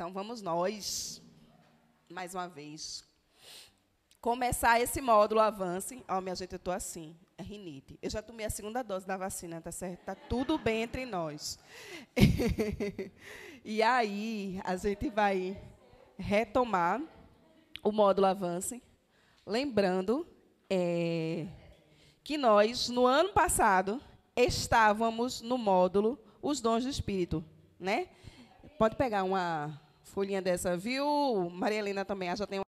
Então, vamos nós, mais uma vez, começar esse módulo Avance. Ó, minha gente, eu estou assim, é rinite. Eu já tomei a segunda dose da vacina, tá certo? Está tudo bem entre nós. E aí, a gente vai retomar o módulo Avance, lembrando que nós, no ano passado, estávamos no módulo Os Dons do Espírito, né? Pode pegar uma folhinha dessa, viu, Maria Helena também, já tem uma.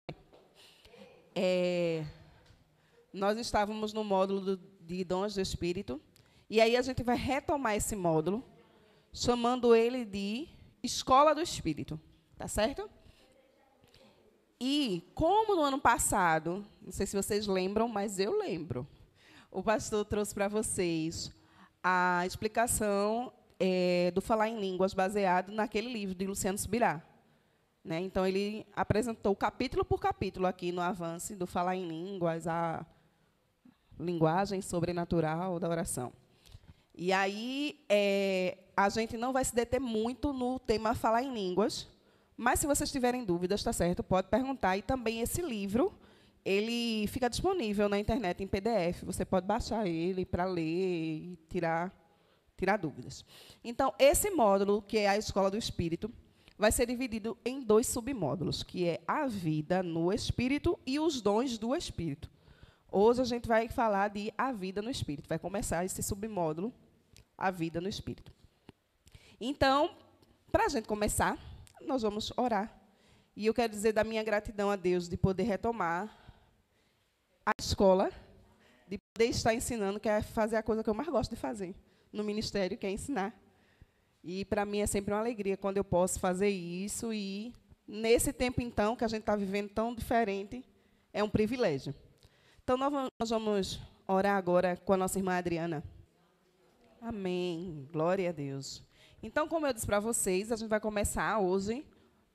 Nós estávamos no módulo de Dons do Espírito, e aí a gente vai retomar esse módulo, chamando ele de Escola do Espírito, tá certo? E, como no ano passado, não sei se vocês lembram, mas eu lembro, o pastor trouxe para vocês a explicação do Falar em Línguas, baseado naquele livro de Luciano Subirá. Né? Então, ele apresentou capítulo por capítulo aqui no Avance do Falar em Línguas, a linguagem sobrenatural da oração. E aí, a gente não vai se deter muito no tema Falar em Línguas, mas, se vocês tiverem dúvidas, tá certo, pode perguntar. E também esse livro, ele fica disponível na internet em PDF. Você pode baixar ele para ler e tirar dúvidas. Então, esse módulo, que é a Escola do Espírito, vai ser dividido em 2 submódulos, que é a vida no Espírito e os dons do Espírito. Hoje a gente vai falar de a vida no Espírito. Vai começar esse submódulo, a vida no Espírito. Então, para a gente começar, nós vamos orar. E eu quero dizer da minha gratidão a Deus de poder retomar a escola, de poder estar ensinando, que é fazer a coisa que eu mais gosto de fazer no ministério, que é ensinar. E, para mim, é sempre uma alegria quando eu posso fazer isso. E, nesse tempo, então, que a gente está vivendo tão diferente, é um privilégio. Então, nós vamos orar agora com a nossa irmã Adriana. Amém. Glória a Deus. Então, como eu disse para vocês, a gente vai começar hoje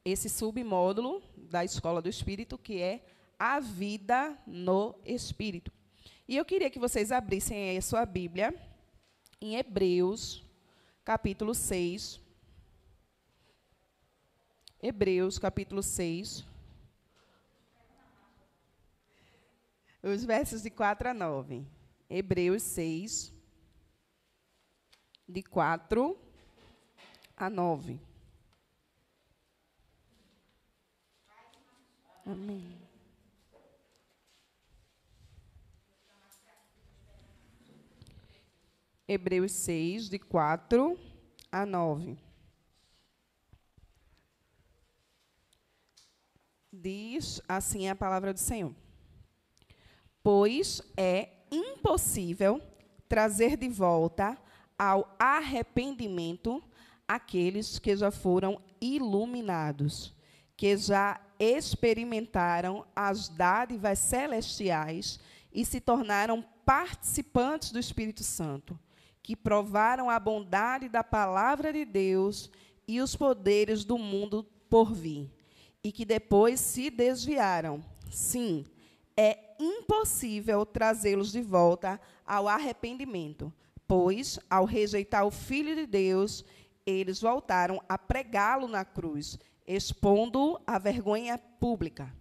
esse submódulo da Escola do Espírito, que é a vida no Espírito. E eu queria que vocês abrissem aí a sua Bíblia em Hebreus, capítulo 6. Hebreus, capítulo 6. Os versos de 4 a 9. Hebreus 6, de 4 a 9. Amém. Hebreus 6, de 4 a 9. Diz assim a palavra do Senhor. Pois é impossível trazer de volta ao arrependimento aqueles que já foram iluminados, que já experimentaram as dádivas celestiais e se tornaram participantes do Espírito Santo, que provaram a bondade da palavra de Deus e os poderes do mundo por vir, e que depois se desviaram. Sim, é impossível trazê-los de volta ao arrependimento, pois, ao rejeitar o Filho de Deus, eles voltaram a pregá-lo na cruz, expondo-o à vergonha pública.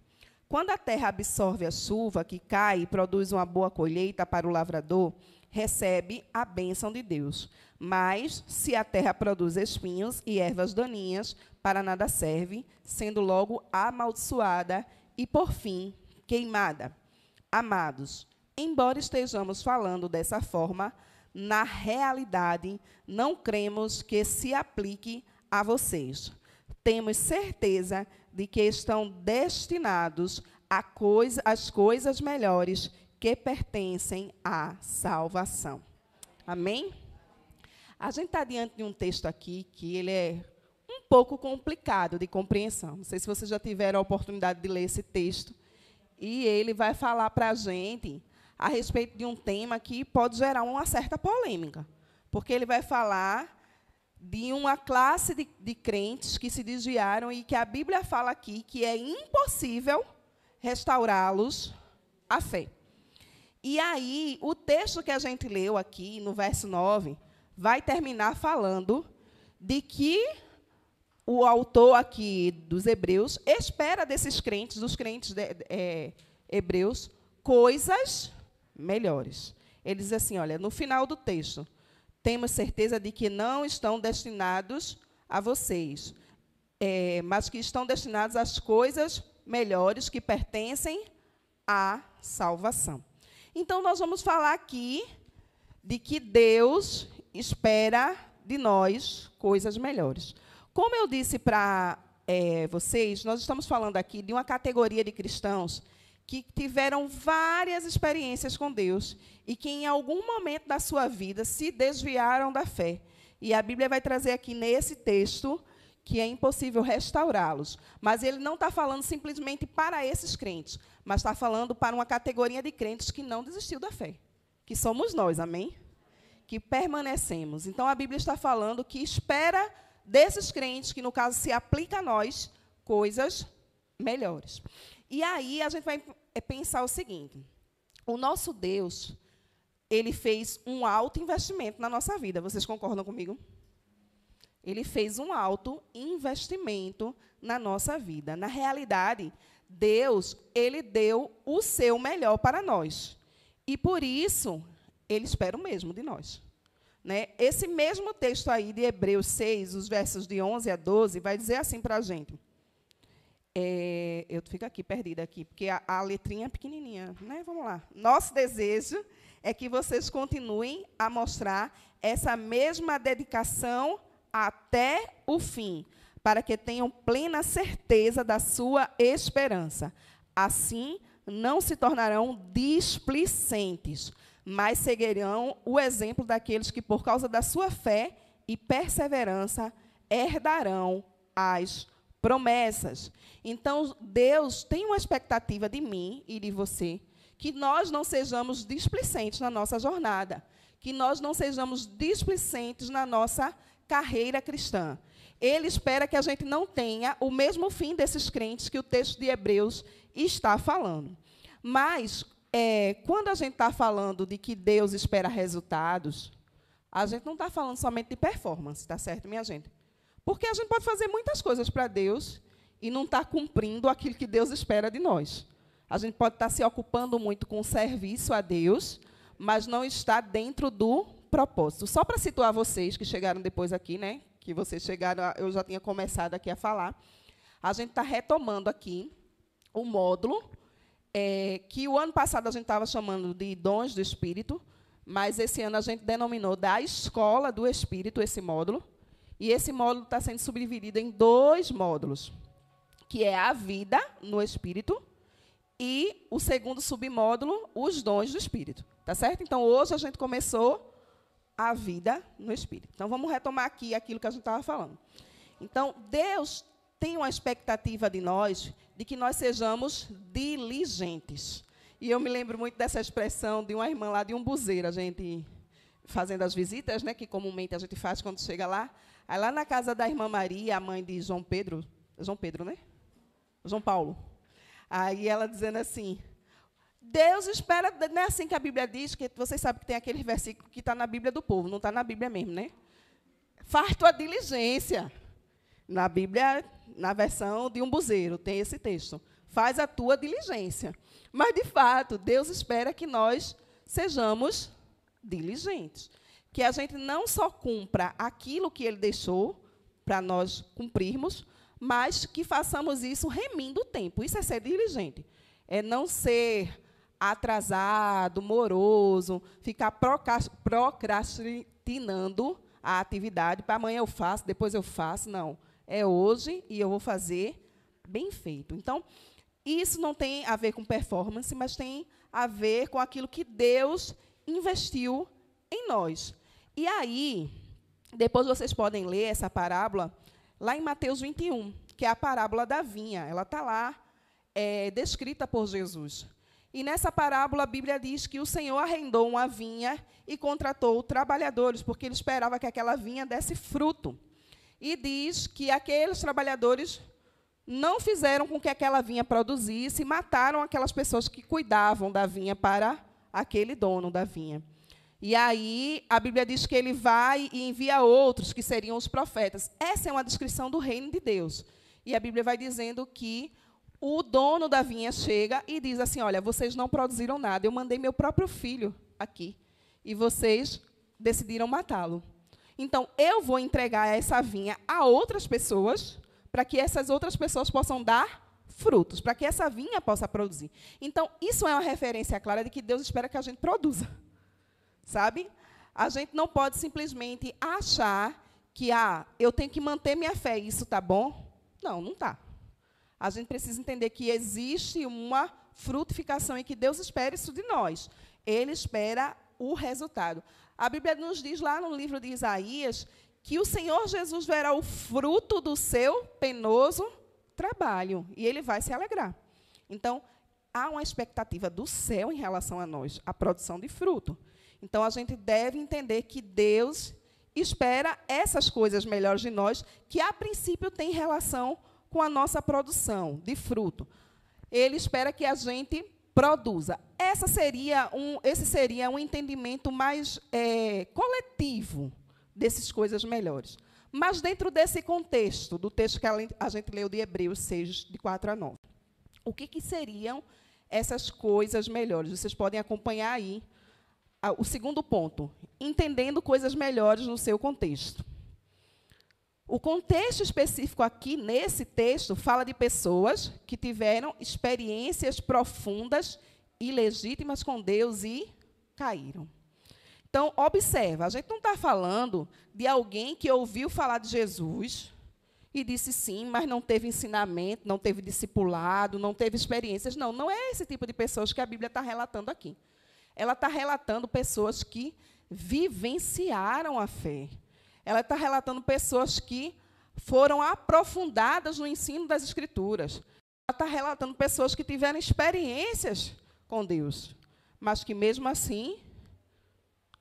Quando a terra absorve a chuva que cai e produz uma boa colheita para o lavrador, recebe a bênção de Deus. Mas, se a terra produz espinhos e ervas daninhas, para nada serve, sendo logo amaldiçoada e, por fim, queimada. Amados, embora estejamos falando dessa forma, na realidade, não cremos que se aplique a vocês. Temos certeza de que estão destinados às coisas melhores que pertencem à salvação. Amém? A gente está diante de um texto aqui que ele é um pouco complicado de compreensão. Não sei se vocês já tiveram a oportunidade de ler esse texto. E ele vai falar para a gente a respeito de um tema que pode gerar uma certa polêmica. Porque ele vai falar de uma classe de crentes que se desviaram e que a Bíblia fala aqui que é impossível restaurá-los à fé. E aí, o texto que a gente leu aqui, no verso 9, vai terminar falando de que o autor aqui dos Hebreus espera desses crentes, dos crentes hebreus, coisas melhores. Ele diz assim, olha, no final do texto, temos certeza de que não estão destinados a vocês, mas que estão destinados às coisas melhores que pertencem à salvação. Então, nós vamos falar aqui de que Deus espera de nós coisas melhores. Como eu disse para vocês, nós estamos falando aqui de uma categoria de cristãos que tiveram várias experiências com Deus e que, em algum momento da sua vida, se desviaram da fé. E a Bíblia vai trazer aqui, nesse texto, que é impossível restaurá-los. Mas ele não está falando simplesmente para esses crentes, mas está falando para uma categoria de crentes que não desistiu da fé, que somos nós, amém? Que permanecemos. Então, a Bíblia está falando que espera desses crentes, que, no caso, se aplica a nós, coisas melhores. E aí, a gente vai pensar o seguinte, o nosso Deus, ele fez um alto investimento na nossa vida. Vocês concordam comigo? Ele fez um alto investimento na nossa vida. Na realidade, Deus, ele deu o seu melhor para nós. E, por isso, ele espera o mesmo de nós. Né? Esse mesmo texto aí de Hebreus 6, os versos de 11 a 12, vai dizer assim para a gente. Eu fico aqui, perdida aqui, porque a letrinha é pequenininha. Né? Vamos lá. Nosso desejo é que vocês continuem a mostrar essa mesma dedicação até o fim, para que tenham plena certeza da sua esperança. Assim, não se tornarão displicentes, mas seguirão o exemplo daqueles que, por causa da sua fé e perseverança, herdarão as promessas. Então, Deus tem uma expectativa de mim e de você, que nós não sejamos displicentes na nossa jornada, que nós não sejamos displicentes na nossa carreira cristã. Ele espera que a gente não tenha o mesmo fim desses crentes que o texto de Hebreus está falando. Mas, quando a gente está falando de que Deus espera resultados, a gente não está falando somente de performance, tá certo, minha gente? Porque a gente pode fazer muitas coisas para Deus e não estar cumprindo aquilo que Deus espera de nós. A gente pode estar se ocupando muito com o serviço a Deus, mas não está dentro do propósito. Só para situar vocês que chegaram depois aqui, né? Que vocês chegaram, eu já tinha começado aqui a falar. A gente está retomando aqui o módulo que o ano passado a gente estava chamando de dons do Espírito, mas esse ano a gente denominou da Escola do Espírito, esse módulo. E esse módulo está sendo subdividido em 2 módulos, que é a vida no Espírito e o segundo submódulo, os dons do Espírito. Tá certo? Então, hoje a gente começou a vida no Espírito. Então, vamos retomar aqui aquilo que a gente estava falando. Então, Deus tem uma expectativa de nós, de que nós sejamos diligentes. E eu me lembro muito dessa expressão de uma irmã lá de Umbuzeira, a gente fazendo as visitas, né, que comumente a gente faz quando chega lá. Aí, lá na casa da irmã Maria, a mãe de João Pedro, né? João Paulo. Aí ela dizendo assim, Deus espera, não é assim que a Bíblia diz, que vocês sabem que tem aquele versículo que está na Bíblia do povo, não está na Bíblia mesmo, né? Faz tua diligência. Na Bíblia, na versão de Umbuzeiro, tem esse texto. Faz a tua diligência. Mas, de fato, Deus espera que nós sejamos diligentes. Que a gente não só cumpra aquilo que Ele deixou para nós cumprirmos, mas que façamos isso remindo o tempo. Isso é ser diligente. É não ser atrasado, moroso, ficar procrastinando a atividade. Para amanhã eu faço, depois eu faço. Não. É hoje e eu vou fazer bem feito. Então, isso não tem a ver com performance, mas tem a ver com aquilo que Deus investiu em nós. E aí, depois vocês podem ler essa parábola lá em Mateus 21, que é a parábola da vinha. Ela está lá, descrita por Jesus. E nessa parábola, a Bíblia diz que o Senhor arrendou uma vinha e contratou trabalhadores, porque ele esperava que aquela vinha desse fruto. E diz que aqueles trabalhadores não fizeram com que aquela vinha produzisse e mataram aquelas pessoas que cuidavam da vinha para aquele dono da vinha. E aí, a Bíblia diz que ele vai e envia outros, que seriam os profetas. Essa é uma descrição do reino de Deus. E a Bíblia vai dizendo que o dono da vinha chega e diz assim, olha, vocês não produziram nada, eu mandei meu próprio filho aqui, e vocês decidiram matá-lo. Então, eu vou entregar essa vinha a outras pessoas, para que essas outras pessoas possam dar frutos, para que essa vinha possa produzir. Então, isso é uma referência clara de que Deus espera que a gente produza. Sabe? A gente não pode simplesmente achar que eu tenho que manter minha fé e isso está bom. Não, não está. A gente precisa entender que existe uma frutificação e que Deus espera isso de nós. Ele espera o resultado. A Bíblia nos diz lá no livro de Isaías que o Senhor Jesus verá o fruto do seu penoso trabalho e ele vai se alegrar. Então, há uma expectativa do céu em relação a nós, a produção de fruto. Então, a gente deve entender que Deus espera essas coisas melhores de nós, que, a princípio, têm relação com a nossa produção de fruto. Ele espera que a gente produza. Esse seria um entendimento mais coletivo dessas coisas melhores. Mas, dentro desse contexto, do texto que a gente leu de Hebreus 6, de 4 a 9, o que seriam essas coisas melhores? Vocês podem acompanhar aí o segundo ponto, entendendo coisas melhores no seu contexto. O contexto específico aqui, nesse texto, fala de pessoas que tiveram experiências profundas e legítimas com Deus e caíram. Então, observa, a gente não está falando de alguém que ouviu falar de Jesus e disse sim, mas não teve ensinamento, não teve discipulado, não teve experiências. Não, não é esse tipo de pessoas que a Bíblia está relatando aqui. Ela está relatando pessoas que vivenciaram a fé. Ela está relatando pessoas que foram aprofundadas no ensino das Escrituras. Ela está relatando pessoas que tiveram experiências com Deus, mas que, mesmo assim,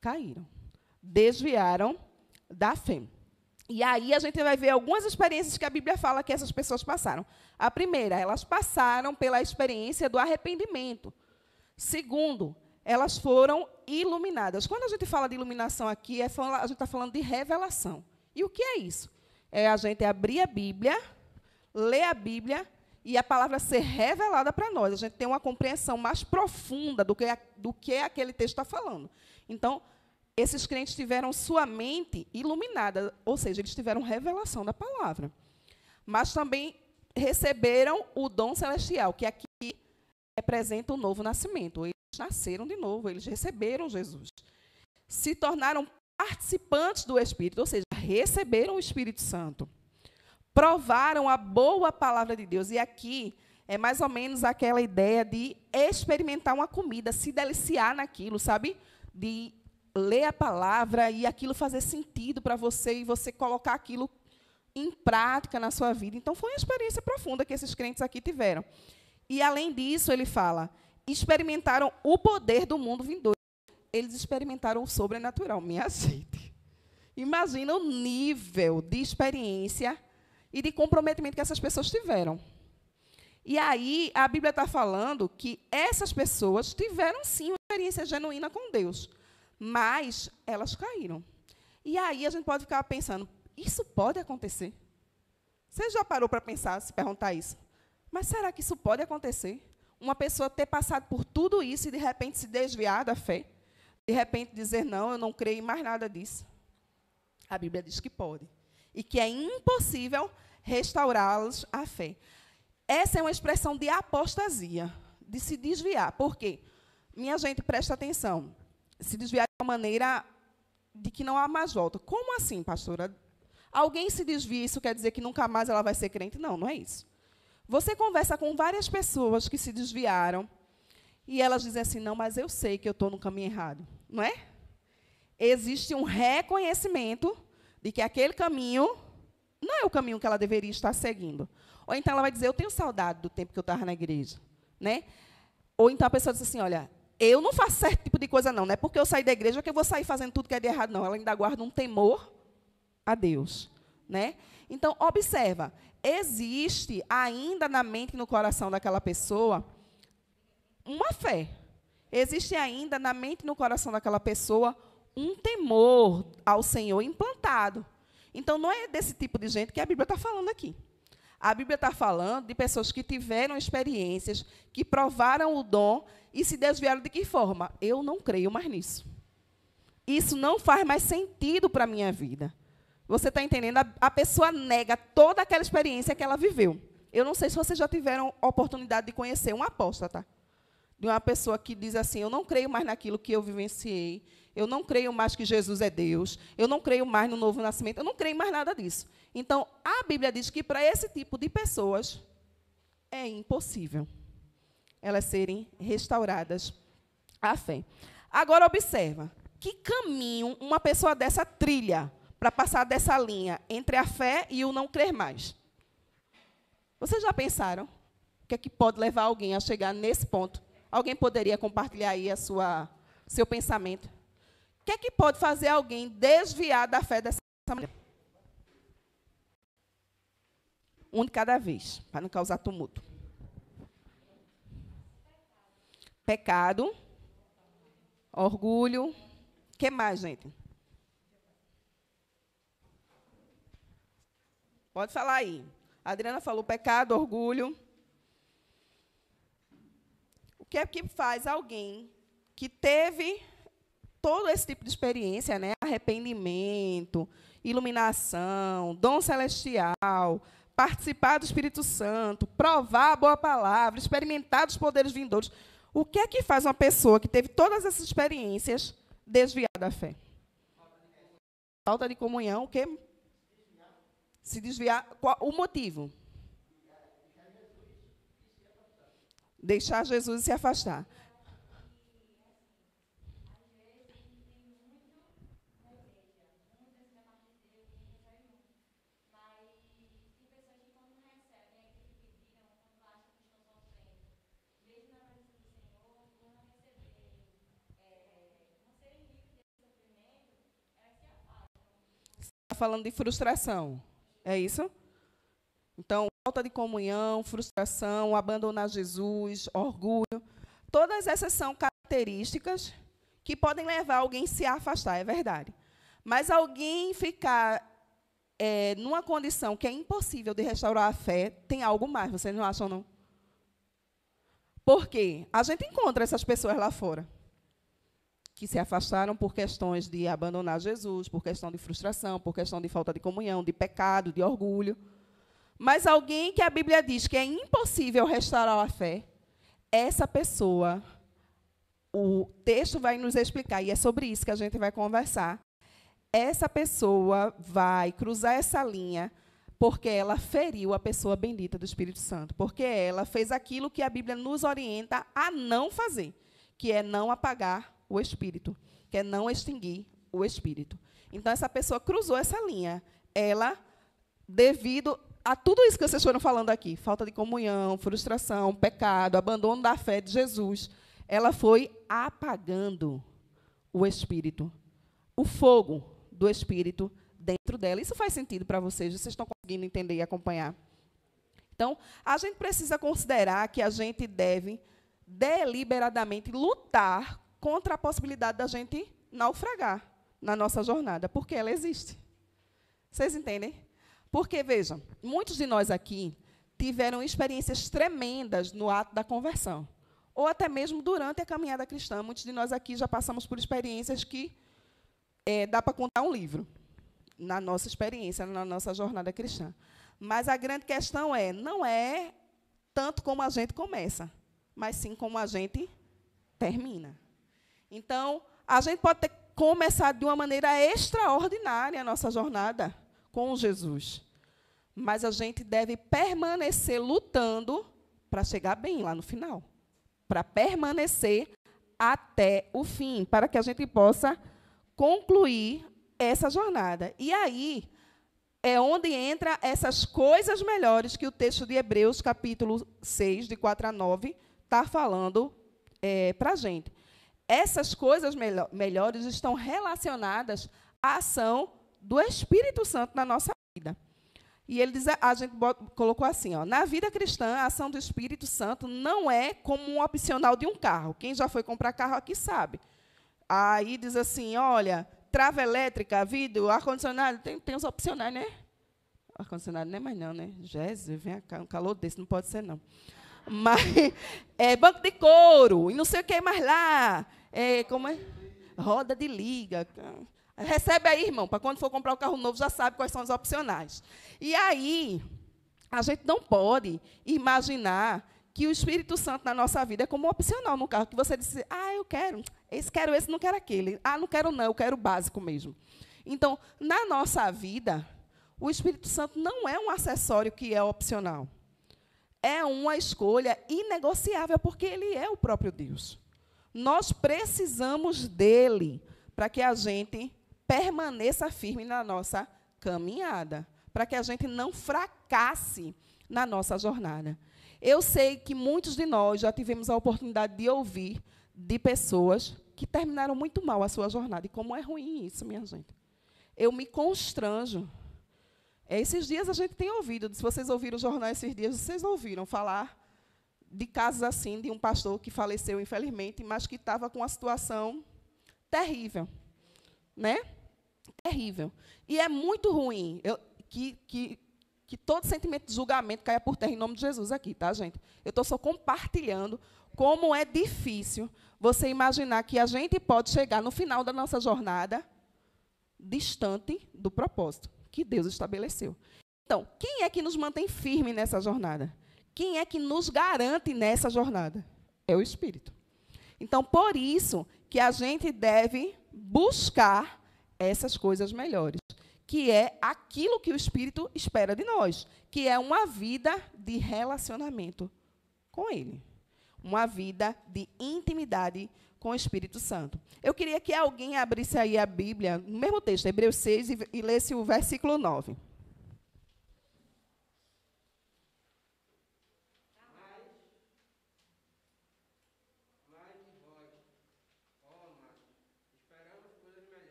caíram, desviaram da fé. E aí a gente vai ver algumas experiências que a Bíblia fala que essas pessoas passaram. A primeira, elas passaram pela experiência do arrependimento. Segundo, elas foram iluminadas. Quando a gente fala de iluminação aqui, a gente está falando de revelação. E o que é isso? É a gente abrir a Bíblia, ler a Bíblia e a palavra ser revelada para nós. A gente tem uma compreensão mais profunda do que aquele texto está falando. Então, esses crentes tiveram sua mente iluminada, ou seja, eles tiveram revelação da palavra. Mas também receberam o dom celestial, que aqui representa o novo nascimento. Eles nasceram de novo, eles receberam Jesus. Se tornaram participantes do Espírito, ou seja, receberam o Espírito Santo. Provaram a boa palavra de Deus. E aqui é mais ou menos aquela ideia de experimentar uma comida, se deliciar naquilo, sabe? De ler a palavra e aquilo fazer sentido para você e você colocar aquilo em prática na sua vida. Então, foi uma experiência profunda que esses crentes aqui tiveram. E, além disso, ele fala, experimentaram o poder do mundo vindouro. Eles experimentaram o sobrenatural. Minha gente, imagina o nível de experiência e de comprometimento que essas pessoas tiveram. E aí, a Bíblia está falando que essas pessoas tiveram, sim, uma experiência genuína com Deus, mas elas caíram. E aí, a gente pode ficar pensando, isso pode acontecer? Você já parou para pensar, se perguntar isso? Mas será que isso pode acontecer? Uma pessoa ter passado por tudo isso e, de repente, se desviar da fé? De repente, dizer, não, eu não creio em mais nada disso? A Bíblia diz que pode. E que é impossível restaurá-los à fé. Essa é uma expressão de apostasia, de se desviar. Por quê? Minha gente, presta atenção. Se desviar de uma maneira de que não há mais volta. Como assim, pastora? Alguém se desvia, isso quer dizer que nunca mais ela vai ser crente? Não, não é isso. Você conversa com várias pessoas que se desviaram e elas dizem assim, não, mas eu sei que eu estou no caminho errado. Não é? Existe um reconhecimento de que aquele caminho não é o caminho que ela deveria estar seguindo. Ou então ela vai dizer, eu tenho saudade do tempo que eu estava na igreja. Né? Ou então a pessoa diz assim, olha, eu não faço certo tipo de coisa não é porque eu saí da igreja que eu vou sair fazendo tudo que é de errado, não. Ela ainda guarda um temor a Deus. Né? Então, observa, existe ainda na mente e no coração daquela pessoa uma fé. Existe ainda na mente e no coração daquela pessoa um temor ao Senhor implantado. Então, não é desse tipo de gente que a Bíblia está falando aqui. A Bíblia está falando de pessoas que tiveram experiências, que provaram o dom e se desviaram de que forma? Eu não creio mais nisso. Isso não faz mais sentido para a minha vida. Você está entendendo? A pessoa nega toda aquela experiência que ela viveu. Eu não sei se vocês já tiveram a oportunidade de conhecer um apóstata, de uma pessoa que diz assim, eu não creio mais naquilo que eu vivenciei, eu não creio mais que Jesus é Deus, eu não creio mais no novo nascimento, eu não creio mais nada disso. Então, a Bíblia diz que para esse tipo de pessoas é impossível elas serem restauradas à fé. Agora, observa, que caminho uma pessoa dessa trilha para passar dessa linha entre a fé e o não crer mais? Vocês já pensaram o que é que pode levar alguém a chegar nesse ponto? Alguém poderia compartilhar aí seu pensamento? O que é que pode fazer alguém desviar da fé dessa maneira? Um de cada vez, para não causar tumulto. Pecado, orgulho. O que mais, gente? Pode falar aí. A Adriana falou pecado, orgulho. O que é que faz alguém que teve todo esse tipo de experiência, né? Arrependimento, iluminação, dom celestial, participar do Espírito Santo, provar a boa palavra, experimentar os poderes vindouros. O que é que faz uma pessoa que teve todas essas experiências desviar da fé? Falta de comunhão, o quê? Se desviar. Qual o motivo? Deixar Jesus e se afastar. Está falando de frustração. É isso? Então, falta de comunhão, frustração, abandonar Jesus, orgulho. Todas essas são características que podem levar alguém a se afastar, é verdade. Mas alguém ficar numa condição que é impossível de restaurar a fé, tem algo mais, vocês não acham, não? Por quê? A gente encontra essas pessoas lá fora, que se afastaram por questões de abandonar Jesus, por questão de frustração, por questão de falta de comunhão, de pecado, de orgulho. Mas alguém que a Bíblia diz que é impossível restaurar a fé, essa pessoa, o texto vai nos explicar, e é sobre isso que a gente vai conversar. Essa pessoa vai cruzar essa linha porque ela feriu a pessoa bendita do Espírito Santo, porque ela fez aquilo que a Bíblia nos orienta a não fazer, que é não apagar o Espírito, que é não extinguir o Espírito. Então, essa pessoa cruzou essa linha. Ela, devido a tudo isso que vocês foram falando aqui, falta de comunhão, frustração, pecado, abandono da fé de Jesus, ela foi apagando o Espírito, o fogo do Espírito dentro dela. Isso faz sentido para vocês? Vocês estão conseguindo entender e acompanhar? Então, a gente precisa considerar que a gente deve deliberadamente lutar contra a possibilidade da gente naufragar na nossa jornada, porque ela existe. Vocês entendem? Porque, vejam, muitos de nós aqui tiveram experiências tremendas no ato da conversão, ou até mesmo durante a caminhada cristã. Muitos de nós aqui já passamos por experiências que dá para contar um livro, na nossa experiência, na nossa jornada cristã. Mas a grande questão não é tanto como a gente começa, mas sim como a gente termina. Então, a gente pode ter começado de uma maneira extraordinária a nossa jornada com Jesus, mas a gente deve permanecer lutando para chegar bem lá no final, para permanecer até o fim, para que a gente possa concluir essa jornada. E aí é onde entra essas coisas melhores que o texto de Hebreus, capítulo 6, de 4 a 9, está falando para a gente. Essas coisas melhores estão relacionadas à ação do Espírito Santo na nossa vida. E ele diz, a gente colocou assim, na vida cristã, a ação do Espírito Santo não é como um opcional de um carro. Quem já foi comprar carro aqui sabe. Aí diz assim, olha, trava elétrica, vidro, ar-condicionado, tem os opcionais, né? Ar-condicionado não é mais não, né? Jesus, vem cá, um calor desse, não pode ser, não. Mas, banco de couro, e não sei o que mais lá. Como é? Roda de liga. Recebe aí, irmão, para quando for comprar o carro novo, já sabe quais são os opcionais. E aí, a gente não pode imaginar que o Espírito Santo na nossa vida é como um opcional no carro, que você disse, eu quero esse, não quero aquele. Não quero não, eu quero o básico mesmo. Então, na nossa vida, o Espírito Santo não é um acessório que é opcional. É uma escolha inegociável, porque ele é o próprio Deus. Nós precisamos dele para que a gente permaneça firme na nossa caminhada, para que a gente não fracasse na nossa jornada. Eu sei que muitos de nós já tivemos a oportunidade de ouvir de pessoas que terminaram muito mal a sua jornada. E como é ruim isso, minha gente. Eu me constranjo. Esses dias a gente tem ouvido, se vocês ouviram o jornal esses dias, vocês ouviram falar de casos assim, de um pastor que faleceu, infelizmente, mas que estava com uma situação terrível. Né? Terrível. E é muito ruim que todo sentimento de julgamento caia por terra em nome de Jesus aqui, tá, gente? Eu estou só compartilhando como é difícil você imaginar que a gente pode chegar no final da nossa jornada distante do propósito que Deus estabeleceu. Então, quem é que nos mantém firme nessa jornada? Quem é que nos garante nessa jornada? É o Espírito. Então, por isso que a gente deve buscar essas coisas melhores, que é aquilo que o Espírito espera de nós, que é uma vida de relacionamento com Ele, uma vida de intimidade com o Espírito Santo. Eu queria que alguém abrisse aí a Bíblia, no mesmo texto, Hebreus 6, e lesse o versículo 9.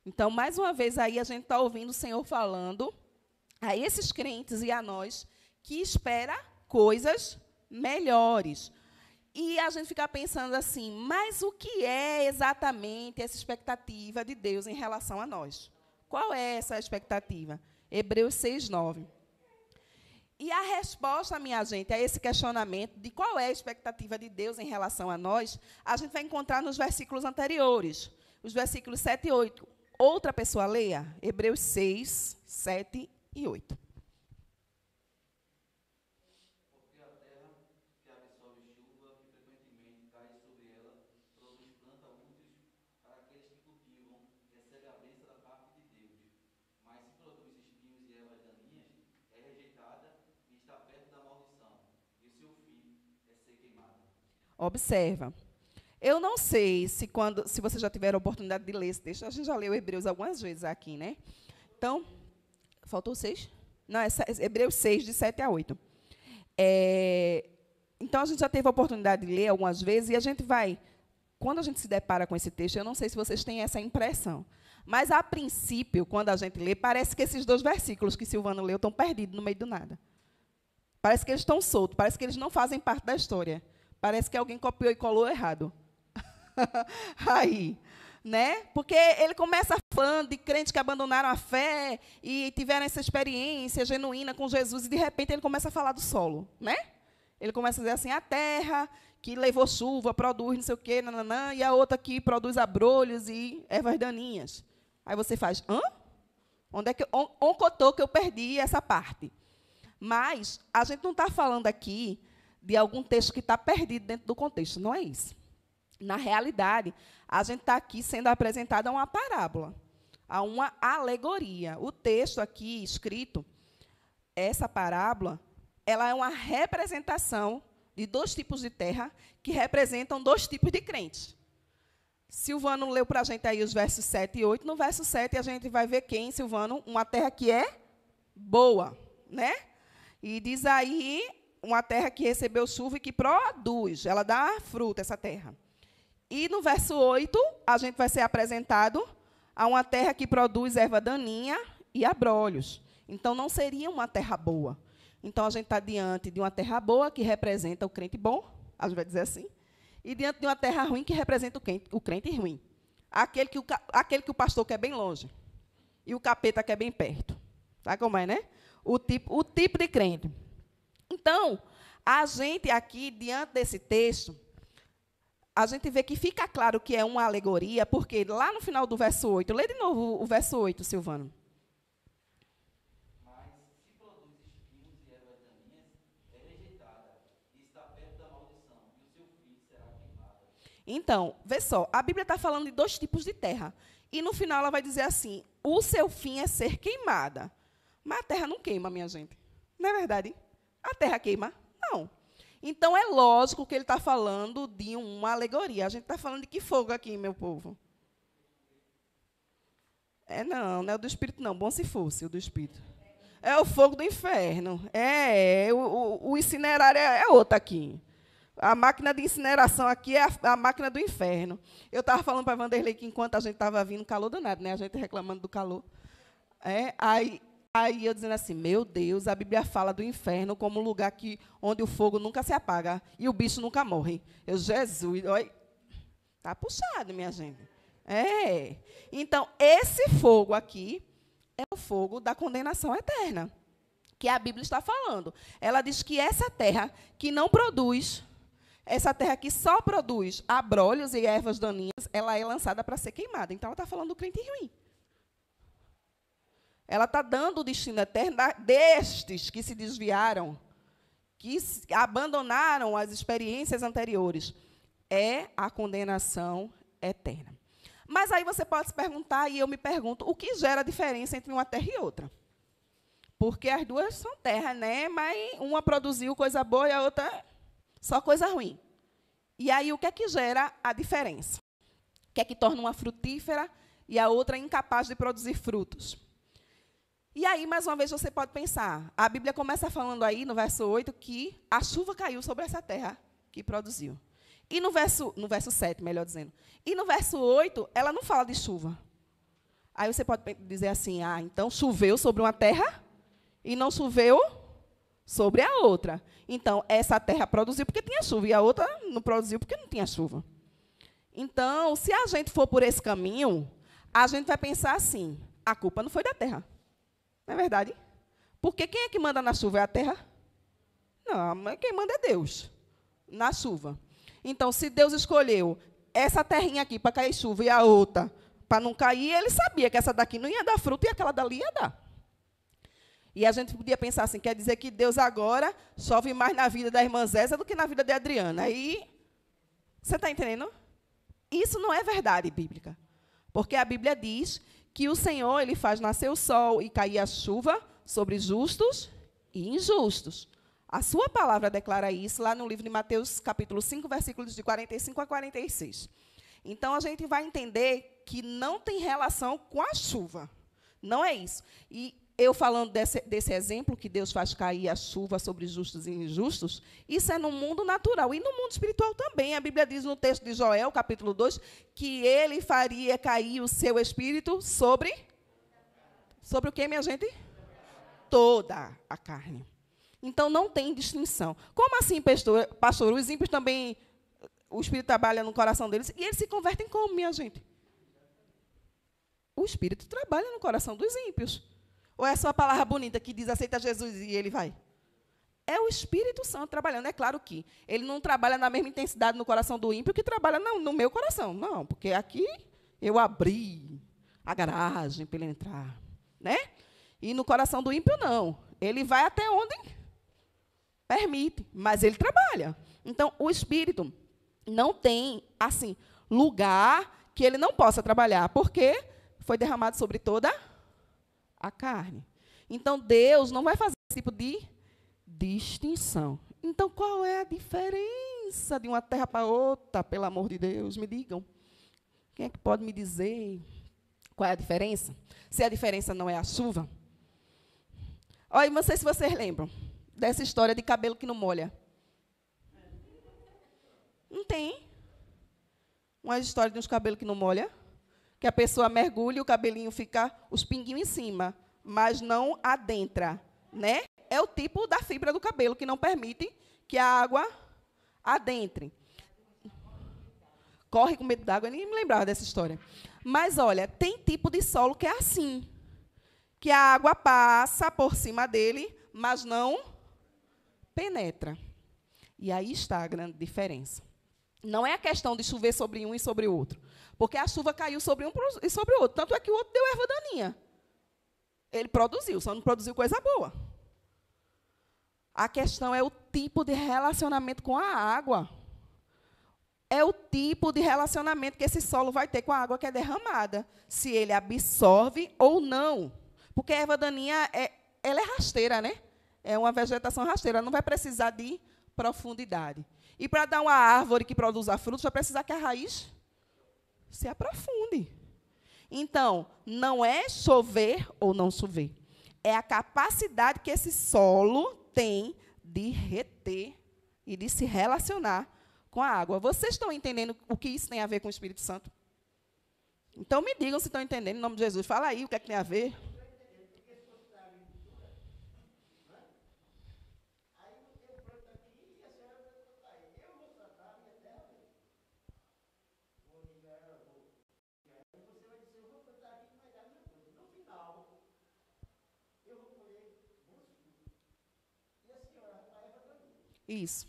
Então, mais uma vez, aí a gente está ouvindo o Senhor falando a esses crentes e a nós que espera coisas melhores. E a gente fica pensando assim, mas o que é exatamente essa expectativa de Deus em relação a nós? Qual é essa expectativa? Hebreus 6, 9. E a resposta, minha gente, a esse questionamento de qual é a expectativa de Deus em relação a nós, a gente vai encontrar nos versículos anteriores, os versículos 7 e 8. Outra pessoa leia, Hebreus 6, 7 e 8. Porque a terra que absorve chuva, que frequentemente cai sobre ela, produz planta-uvas para aqueles que cultivam, recebe a bênção da parte de Deus. Mas se produz espinhos e ervas daninhas, é rejeitada e está perto da maldição, e o seu fim é ser queimada. Observa. Eu não sei se você já tiver a oportunidade de ler esse texto, a gente já leu Hebreus algumas vezes aqui, né? Então, faltou 6? Não, é Hebreus 6, de 7 a 8. Então, a gente já teve a oportunidade de ler algumas vezes, e a gente vai, quando a gente se depara com esse texto, eu não sei se vocês têm essa impressão, mas, a princípio, quando a gente lê, parece que esses 2 versículos que Silvano leu estão perdidos no meio do nada. Parece que eles estão soltos, parece que eles não fazem parte da história. Parece que alguém copiou e colou errado. Aí, né? Porque ele começa falando de crentes que abandonaram a fé e tiveram essa experiência genuína com Jesus, e de repente ele começa a falar do solo, né? Ele começa a dizer assim, a terra que levou chuva, produz não sei o quê, nananã, e a outra que produz abrolhos e ervas daninhas. Aí você faz, onde cotou que eu perdi essa parte? Mas a gente não está falando aqui de algum texto que está perdido dentro do contexto, não é isso. Na realidade, a gente está aqui sendo apresentado a uma parábola, a uma alegoria. O texto aqui escrito, essa parábola, ela é uma representação de 2 tipos de terra que representam 2 tipos de crentes. Silvano leu para a gente aí os versos 7 e 8. No verso 7, a gente vai ver quem, Silvano? Uma terra que é boa, né? E diz aí, uma terra que recebeu chuva e que produz, ela dá fruta, essa terra. E no verso 8, a gente vai ser apresentado a uma terra que produz erva daninha e abrolhos. Então, não seria uma terra boa. Então, a gente está diante de uma terra boa, que representa o crente bom, a gente vai dizer assim, e diante de uma terra ruim, que representa o crente ruim. Aquele que o pastor quer bem longe, e o capeta quer bem perto. Sabe como é, né? O tipo de crente. Então, a gente aqui, diante desse texto, a gente vê que fica claro que é uma alegoria, porque lá no final do verso 8, lê de novo o verso 8, Silvano. Mas se produz espinhos e ervas daninhas, é rejeitada e está perto da maldição, e o seu fim será queimado. Então, vê só, a Bíblia está falando de 2 tipos de terra. E no final ela vai dizer assim, o seu fim é ser queimada. Mas a terra não queima, minha gente. Não é verdade? A terra queima? Não. Então, é lógico que ele está falando de uma alegoria. A gente está falando de que fogo aqui, meu povo? Não é o do Espírito, não. Bom se fosse o do Espírito. É o fogo do inferno. O incinerário é outro aqui. A máquina de incineração aqui é a máquina do inferno. Eu estava falando para a Vanderlei que, enquanto a gente estava vindo, calor danado, né? A gente reclamando do calor. Aí eu dizendo assim, meu Deus, a Bíblia fala do inferno como um lugar onde o fogo nunca se apaga e o bicho nunca morre. Jesus, olha, está puxado, minha gente. Então, esse fogo aqui é o fogo da condenação eterna, que a Bíblia está falando. Ela diz que essa terra que não produz, essa terra que só produz abrolhos e ervas daninhas, ela é lançada para ser queimada. Então, ela está falando do crente ruim. Ela está dando o destino eterno destes que se desviaram, que abandonaram as experiências anteriores. É a condenação eterna. Mas aí você pode se perguntar, e eu me pergunto, o que gera a diferença entre uma terra e outra? Porque as duas são terras, né? Mas uma produziu coisa boa e a outra só coisa ruim. E aí o que é que gera a diferença? O que é que torna uma frutífera e a outra incapaz de produzir frutos? E aí, mais uma vez, você pode pensar, a Bíblia começa falando aí, no verso 8, que a chuva caiu sobre essa terra que produziu. E no verso 7, melhor dizendo. E no verso 8, ela não fala de chuva. Aí você pode dizer assim, então choveu sobre uma terra e não choveu sobre a outra. Então, essa terra produziu porque tinha chuva e a outra não produziu porque não tinha chuva. Então, se a gente for por esse caminho, a gente vai pensar assim, a culpa não foi da terra. Não é verdade? Porque quem é que manda na chuva? É a terra? Não, mas quem manda é Deus, na chuva. Então, se Deus escolheu essa terrinha aqui para cair chuva e a outra para não cair, ele sabia que essa daqui não ia dar fruto e aquela dali ia dar. E a gente podia pensar assim, quer dizer que Deus agora chove mais na vida da irmã Zésia do que na vida de Adriana. Aí, você está entendendo? Isso não é verdade bíblica. Porque a Bíblia diz que o Senhor ele faz nascer o sol e cair a chuva sobre justos e injustos. A sua palavra declara isso lá no livro de Mateus, capítulo 5, versículos de 45 a 46. Então, a gente vai entender que não tem relação com a chuva. Não é isso. E eu falando desse exemplo, que Deus faz cair a chuva sobre justos e injustos, isso é no mundo natural. E no mundo espiritual também. A Bíblia diz no texto de Joel, capítulo 2, que ele faria cair o seu espírito sobre o que, minha gente? Toda a carne. Então, não tem distinção. Como assim, pastor? Os ímpios também, o Espírito trabalha no coração deles, e eles se convertem como, minha gente? O Espírito trabalha no coração dos ímpios. Ou é só a palavra bonita que diz, aceita Jesus e ele vai? É o Espírito Santo trabalhando. É claro que ele não trabalha na mesma intensidade no coração do ímpio que trabalha no meu coração. Não, porque aqui eu abri a garagem para ele entrar. Né? E no coração do ímpio, não. Ele vai até onde permite, mas ele trabalha. Então, o Espírito não tem, assim, lugar que ele não possa trabalhar, porque foi derramado sobre toda a carne. Então, Deus não vai fazer esse tipo de distinção. Então, qual é a diferença de uma terra para outra, pelo amor de Deus? Me digam. Quem é que pode me dizer qual é a diferença? Se a diferença não é a chuva. Olha, não sei se vocês lembram dessa história de cabelo que não molha. Não tem. Uma história de uns cabelos que não molha, que a pessoa mergulha e o cabelinho fica, os pinguinhos em cima, mas não adentra, né? é o tipo da fibra do cabelo, que não permite que a água adentre. Corre com medo d'água, eu nem me lembrava dessa história. Mas, olha, tem tipo de solo que é assim, que a água passa por cima dele, mas não penetra. E aí está a grande diferença. Não é a questão de chover sobre um e sobre o outro, porque a chuva caiu sobre um e sobre o outro. Tanto é que o outro deu erva daninha. Ele produziu, só não produziu coisa boa. A questão é o tipo de relacionamento com a água. É o tipo de relacionamento que esse solo vai ter com a água que é derramada. Se ele absorve ou não. Porque a erva daninha, ela é rasteira, né? É uma vegetação rasteira, não vai precisar de profundidade. E para dar uma árvore que produza frutos, vai precisar que a raiz se aprofunde. Então, não é chover ou não chover. É a capacidade que esse solo tem de reter e de se relacionar com a água. Vocês estão entendendo o que isso tem a ver com o Espírito Santo? Então, me digam se estão entendendo, em nome de Jesus. Fala aí o que é que tem a ver. Isso.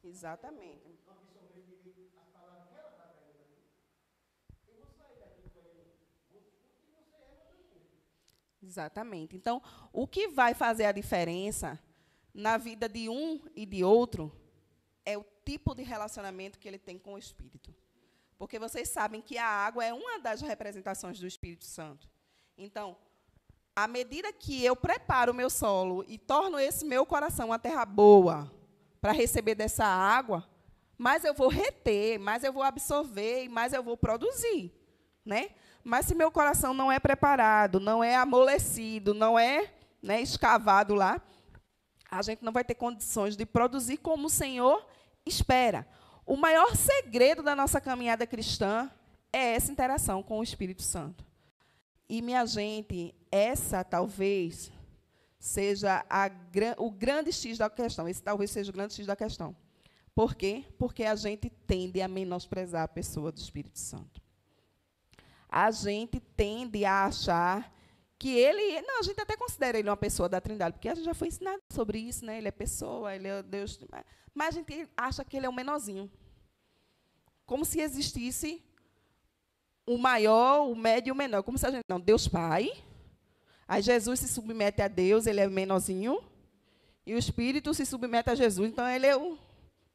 Exatamente. Exatamente. Então, o que vai fazer a diferença na vida de um e de outro é o tipo de relacionamento que ele tem com o Espírito. Porque vocês sabem que a água é uma das representações do Espírito Santo. Então, à medida que eu preparo o meu solo e torno esse meu coração uma terra boa para receber dessa água, mais eu vou reter, mais eu vou absorver e mais eu vou produzir, né? Mas se meu coração não é preparado, não é amolecido, não é, né, escavado lá, a gente não vai ter condições de produzir como o Senhor espera. O maior segredo da nossa caminhada cristã é essa interação com o Espírito Santo. E, minha gente, essa talvez seja o grande X da questão. Esse talvez seja o grande X da questão. Por quê? Porque a gente tende a menosprezar a pessoa do Espírito Santo. A gente tende a achar que ele... Não, a gente até considera ele uma pessoa da Trindade, porque a gente já foi ensinado sobre isso, né? Ele é pessoa, ele é Deus... Mas a gente acha que ele é o menorzinho. Como se existisse o maior, o médio e o menor. Como se a gente... Não, Deus Pai. Aí Jesus se submete a Deus, ele é menorzinho. E o Espírito se submete a Jesus. Então, ele é o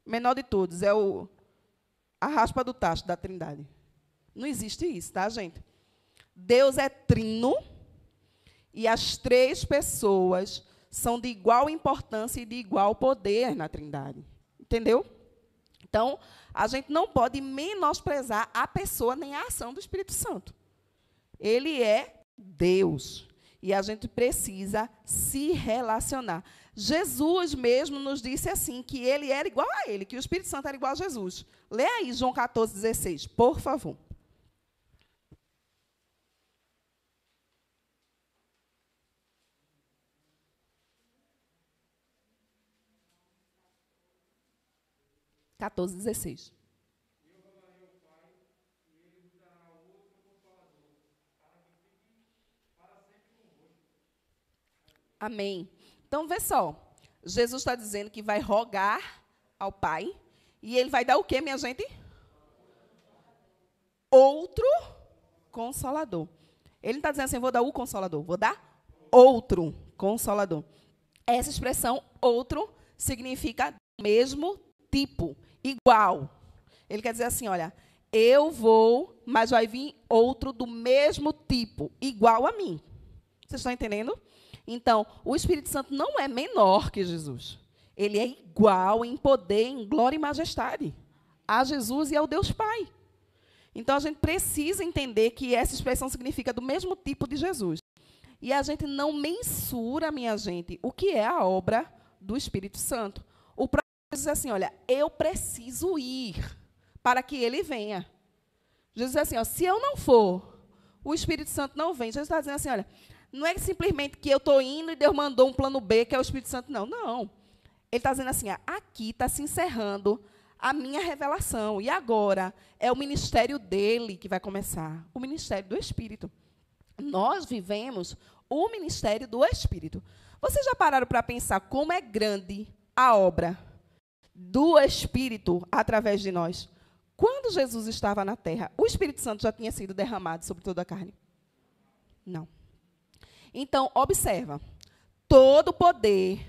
menor de todos. É a raspa do tacho da Trindade. Não existe isso, tá, gente? Deus é trino. E as três pessoas são de igual importância e de igual poder na Trindade. Entendeu? Então, a gente não pode menosprezar a pessoa nem a ação do Espírito Santo. Ele é Deus. E a gente precisa se relacionar. Jesus mesmo nos disse assim, que ele era igual a ele, que o Espírito Santo era igual a Jesus. Lê aí João 14,16, por favor. (14:16). Amém. Então, vê só. Jesus está dizendo que vai rogar ao Pai. E ele vai dar o quê, minha gente? Outro Consolador. Ele não está dizendo assim, vou dar o Consolador. Vou dar outro Consolador. Essa expressão, outro, significa mesmo tipo, igual. Ele quer dizer assim, olha, eu vou, mas vai vir outro do mesmo tipo, igual a mim. Vocês estão entendendo? Então, o Espírito Santo não é menor que Jesus. Ele é igual em poder, em glória e majestade a Jesus e ao Deus Pai. Então, a gente precisa entender que essa expressão significa do mesmo tipo de Jesus. E a gente não mensura, minha gente, o que é a obra do Espírito Santo. O próprio diz assim, olha, eu preciso ir para que ele venha. Jesus diz assim, ó, se eu não for, o Espírito Santo não vem. Jesus está dizendo assim, olha, não é simplesmente que eu estou indo e Deus mandou um plano B, que é o Espírito Santo, não. Não. Ele está dizendo assim, ó, aqui está se encerrando a minha revelação. E agora é o ministério dele que vai começar, o ministério do Espírito. Nós vivemos o ministério do Espírito. Vocês já pararam para pensar como é grande a obra do Espírito através de nós? Quando Jesus estava na terra, o Espírito Santo já tinha sido derramado sobre toda a carne? Não. Então, observa. Todo o poder,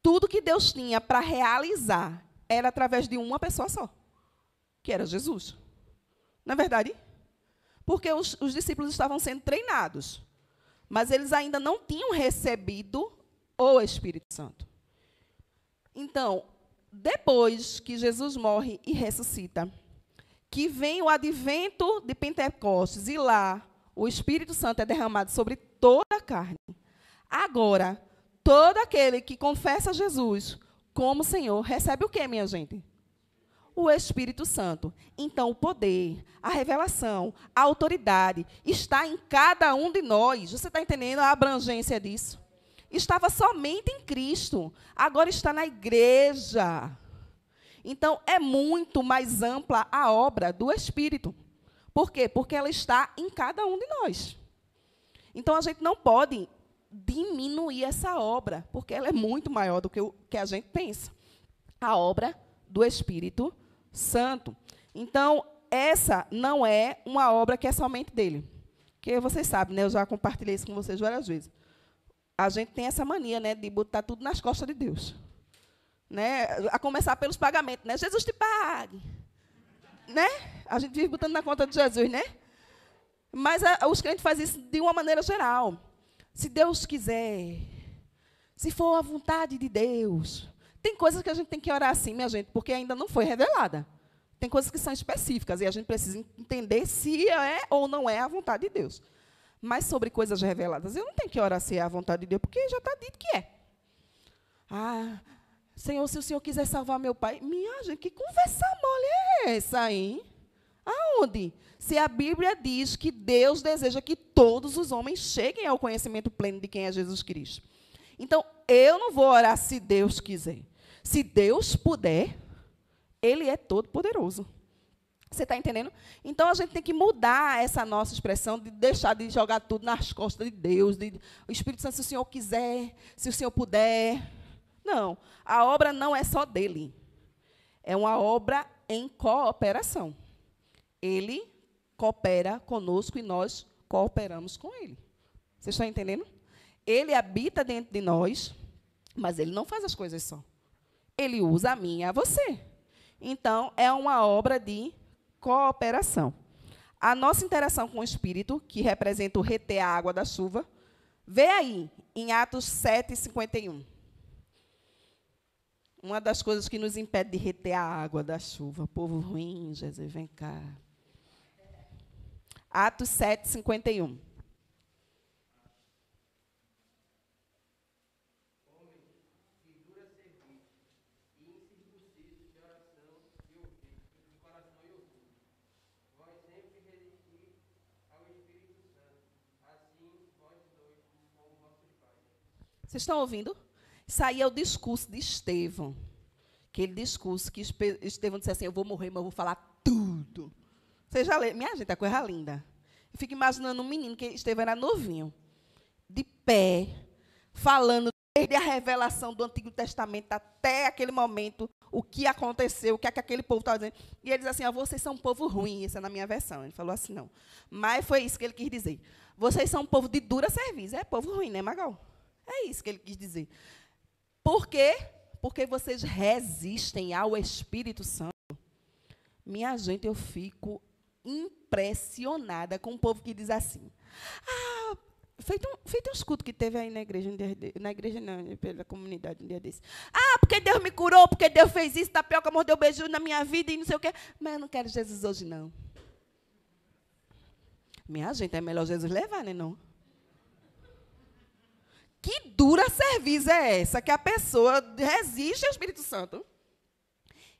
tudo que Deus tinha para realizar, era através de uma pessoa só, que era Jesus. Não é verdade? Porque os discípulos estavam sendo treinados, mas eles ainda não tinham recebido o Espírito Santo. Então, depois que Jesus morre e ressuscita, que vem o advento de Pentecostes, e lá o Espírito Santo é derramado sobre toda a carne. Agora, todo aquele que confessa Jesus como Senhor, recebe o quê, minha gente? O Espírito Santo. Então, o poder, a revelação, a autoridade está em cada um de nós. Você está entendendo a abrangência disso? Estava somente em Cristo, agora está na igreja. Então, é muito mais ampla a obra do Espírito. Por quê? Porque ela está em cada um de nós. Então, a gente não pode diminuir essa obra, porque ela é muito maior do que o que a gente pensa. A obra do Espírito Santo. Então, essa não é uma obra que é somente dele. Porque vocês sabem, né, eu já compartilhei isso com vocês várias vezes. A gente tem essa mania, né, de botar tudo nas costas de Deus. Né? A começar pelos pagamentos. Né? Jesus te pague. Né? A gente vive botando na conta de Jesus, né? Mas os crentes fazem isso de uma maneira geral. Se Deus quiser, se for a vontade de Deus. Tem coisas que a gente tem que orar assim, minha gente, porque ainda não foi revelada. Tem coisas que são específicas e a gente precisa entender se é ou não é a vontade de Deus. Mas sobre coisas reveladas, eu não tenho que orar se é a vontade de Deus, porque já está dito que é. Ah, Senhor, se o Senhor quiser salvar meu pai... Minha gente, que conversa mole é essa aí? Aonde? Se a Bíblia diz que Deus deseja que todos os homens cheguem ao conhecimento pleno de quem é Jesus Cristo. Então, eu não vou orar se Deus quiser. Se Deus puder, Ele é todo poderoso. Você está entendendo? Então, a gente tem que mudar essa nossa expressão de deixar de jogar tudo nas costas de Deus. O Espírito Santo, se o Senhor quiser, se o Senhor puder. Não, a obra não é só dele. É uma obra em cooperação. Ele coopera conosco e nós cooperamos com ele. Vocês estão entendendo? Ele habita dentro de nós, mas ele não faz as coisas só. Ele usa a mim e a você. Então, é uma obra de cooperação. A nossa interação com o Espírito, que representa o reter a água da chuva, vê aí, em Atos 7:51. Uma das coisas que nos impede de reter a água da chuva. Povo ruim, Jesus, vem cá. Atos 7:51. Vocês estão ouvindo? Isso aí é o discurso de Estevão. Aquele discurso que Estevão disse assim, eu vou morrer, mas eu vou falar tudo. Vocês já leram? Minha gente, é coisa linda. Eu fico imaginando um menino, que Estevão era novinho, de pé, falando desde a revelação do Antigo Testamento até aquele momento, o que aconteceu, o que é que aquele povo estava dizendo. E ele diz assim, vocês são um povo ruim, isso é na minha versão. Ele falou assim, não. Mas foi isso que ele quis dizer. Vocês são um povo de dura serviço. É povo ruim, né, Magal? É isso que ele quis dizer. Por quê? Porque vocês resistem ao Espírito Santo. Minha gente, eu fico impressionada com o povo que diz assim. Feito uns cultos que teve aí na igreja, na igreja não, pela comunidade, um dia desse. Porque Deus me curou, porque Deus fez isso, tapioca mordeu beijo na minha vida e não sei o quê. Mas eu não quero Jesus hoje, não. Minha gente, é melhor Jesus levar, né, não? Que dura serviço é essa que a pessoa resiste ao Espírito Santo?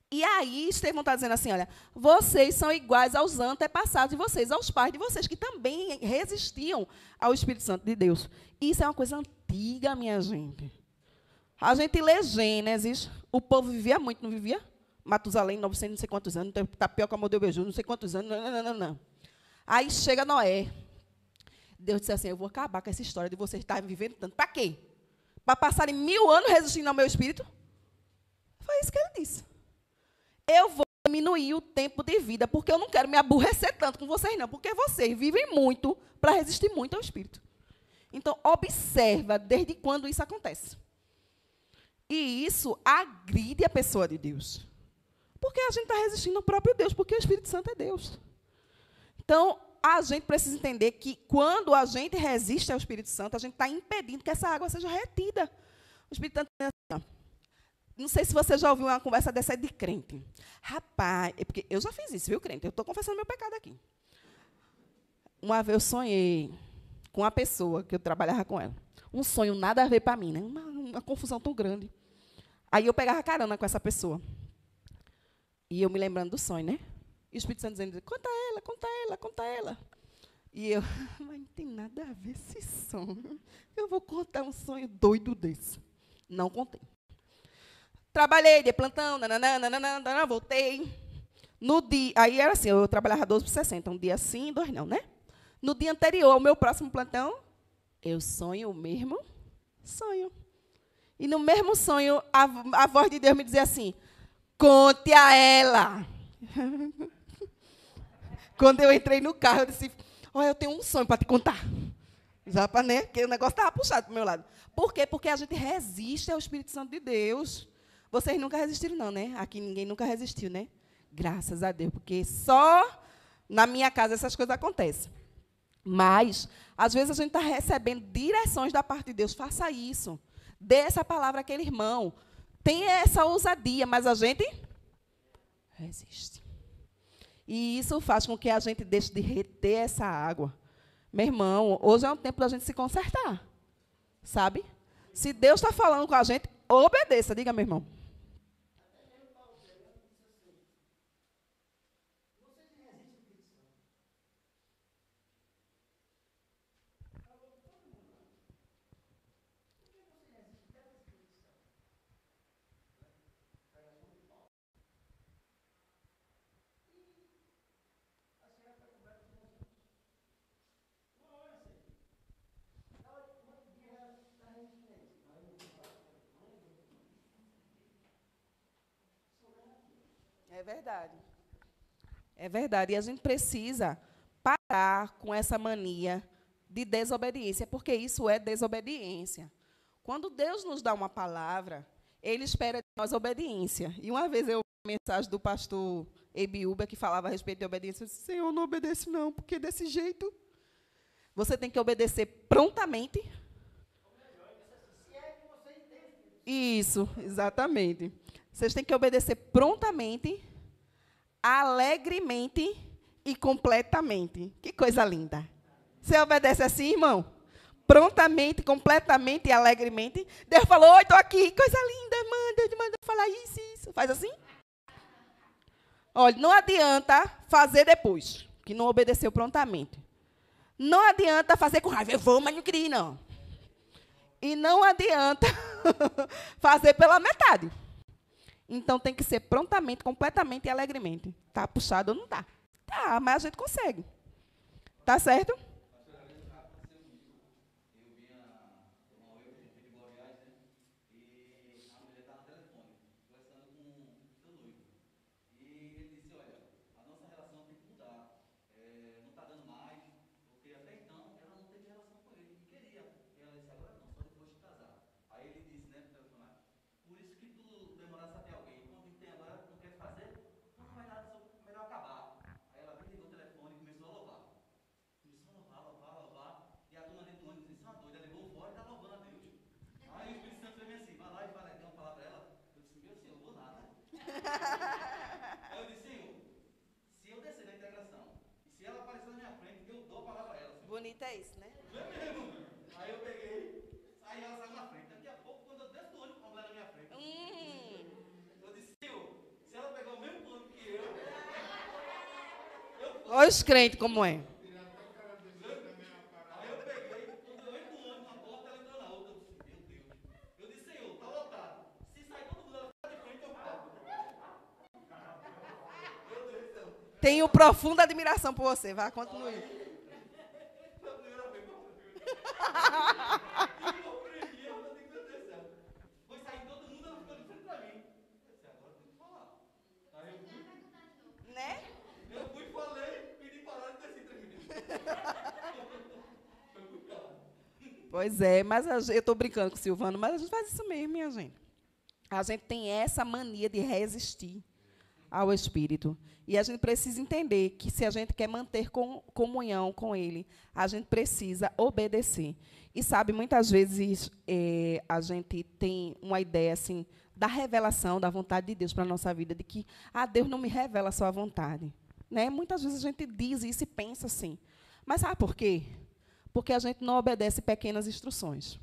E aí, Estevão está dizendo assim, olha, vocês são iguais aos antepassados de vocês, aos pais de vocês, que também resistiam ao Espírito Santo de Deus. Isso é uma coisa antiga, minha gente. A gente lê Gênesis, o povo vivia muito, não vivia? Matusalém, 900, não sei quantos anos, Tapioca, Modeu, Beiju, não sei quantos anos, não. Aí chega Noé. Deus disse assim, eu vou acabar com essa história de vocês estarem vivendo tanto. Para quê? Para passarem 1000 anos resistindo ao meu espírito? Foi isso que ele disse. Eu vou diminuir o tempo de vida, porque eu não quero me aborrecer tanto com vocês, não. Porque vocês vivem muito para resistir muito ao espírito. Então, observa desde quando isso acontece. E isso agride a pessoa de Deus. Porque a gente está resistindo ao próprio Deus, porque o Espírito Santo é Deus. Então, a gente precisa entender que, quando a gente resiste ao Espírito Santo, a gente está impedindo que essa água seja retida. O Espírito Santo é assim, ó. Não sei se você já ouviu uma conversa dessa de crente. Rapaz, porque eu já fiz isso, viu, crente? Eu estou confessando meu pecado aqui. Uma vez eu sonhei com uma pessoa que eu trabalhava com ela. Um sonho nada a ver para mim, né? Uma confusão tão grande. Aí eu pegava carona com essa pessoa. E eu me lembrando do sonho, né? E o Espírito Santo dizendo, conta ela, conta ela, conta ela. E eu, mas não tem nada a ver esse sonho. Eu vou contar um sonho doido desse. Não contei. Trabalhei de plantão, nananana, voltei. No dia, aí era assim, eu trabalhava 12/60, um dia sim, 2 não, né? No dia anterior ao meu próximo plantão, eu sonho o mesmo sonho. E no mesmo sonho, a voz de Deus me dizia assim, conte a ela. Quando eu entrei no carro, eu disse, olha, eu tenho um sonho para te contar. Já para, né? Porque o negócio estava puxado para o meu lado. Por quê? Porque a gente resiste ao Espírito Santo de Deus. Vocês nunca resistiram, não, né? Aqui ninguém nunca resistiu, né? Graças a Deus, porque só na minha casa essas coisas acontecem. Mas, às vezes, a gente está recebendo direções da parte de Deus. Faça isso. Dê essa palavra àquele irmão. Tenha essa ousadia, mas a gente resiste. E isso faz com que a gente deixe de reter essa água. Meu irmão, hoje é um tempo da gente se consertar. Sabe? Se Deus está falando com a gente, obedeça. Diga, meu irmão. É verdade. É verdade. E a gente precisa parar com essa mania de desobediência, porque isso é desobediência. Quando Deus nos dá uma palavra, Ele espera de nós obediência. E uma vez eu ouvi uma mensagem do pastor Ebiúba, que falava a respeito de obediência, eu disse, Senhor, não obedece não, porque desse jeito você tem que obedecer prontamente. Isso, exatamente. Vocês têm que obedecer prontamente, alegremente e completamente. Que coisa linda. Você obedece assim, irmão? Prontamente, completamente e alegremente. Deus falou, oi, estou aqui. Coisa linda, irmã. Deus te mandou falar isso, isso. Faz assim? Olha, não adianta fazer depois, que não obedeceu prontamente. Não adianta fazer com raiva. Eu vou, mas não queria ir, não. E não adianta fazer pela metade. Então, tem que ser prontamente, completamente e alegremente. Está puxado ou não está? Tá, mas a gente consegue. Tá certo? Aí eu disse, Senhor, se eu descer na integração, e se ela aparecer na minha frente, eu dou a palavra a ela. Senhor. Bonito é isso, né? Não é mesmo? Aí eu peguei, aí ela saiu na frente. Daqui a pouco, quando eu desço do ônibus, a mulher na minha frente. Eu disse, Senhor, se ela pegar Olha os crentes como é. Aí eu peguei, quando eu entro no ônibus, uma porta, ela entrou na outra. Eu disse, Senhor, tá lotado. Se sair todo mundo, ela fica de frente, eu pego. Meu Deus do céu. Tenho profunda admiração por você. Vá, continue. Foi a primeira vez que eu compreendi, eu digo, meu Deus do céu. Foi sair todo mundo, ela ficou de frente pra mim. Eu disse, agora tem que falar. Aí Né? eu fui, falei, pedi parar e desci 3 minutos. Foi muito caro. Pois é, mas eu estou brincando com o Silvano, mas a gente faz isso mesmo, minha gente. A gente tem essa mania de resistir ao Espírito. E a gente precisa entender que, se a gente quer manter comunhão com Ele, a gente precisa obedecer. E, sabe, muitas vezes a gente tem uma ideia assim, da revelação da vontade de Deus para a nossa vida, de que Deus não me revela a sua vontade. Né? Muitas vezes a gente diz isso e pensa assim. Mas sabe por quê? Porque a gente não obedece pequenas instruções.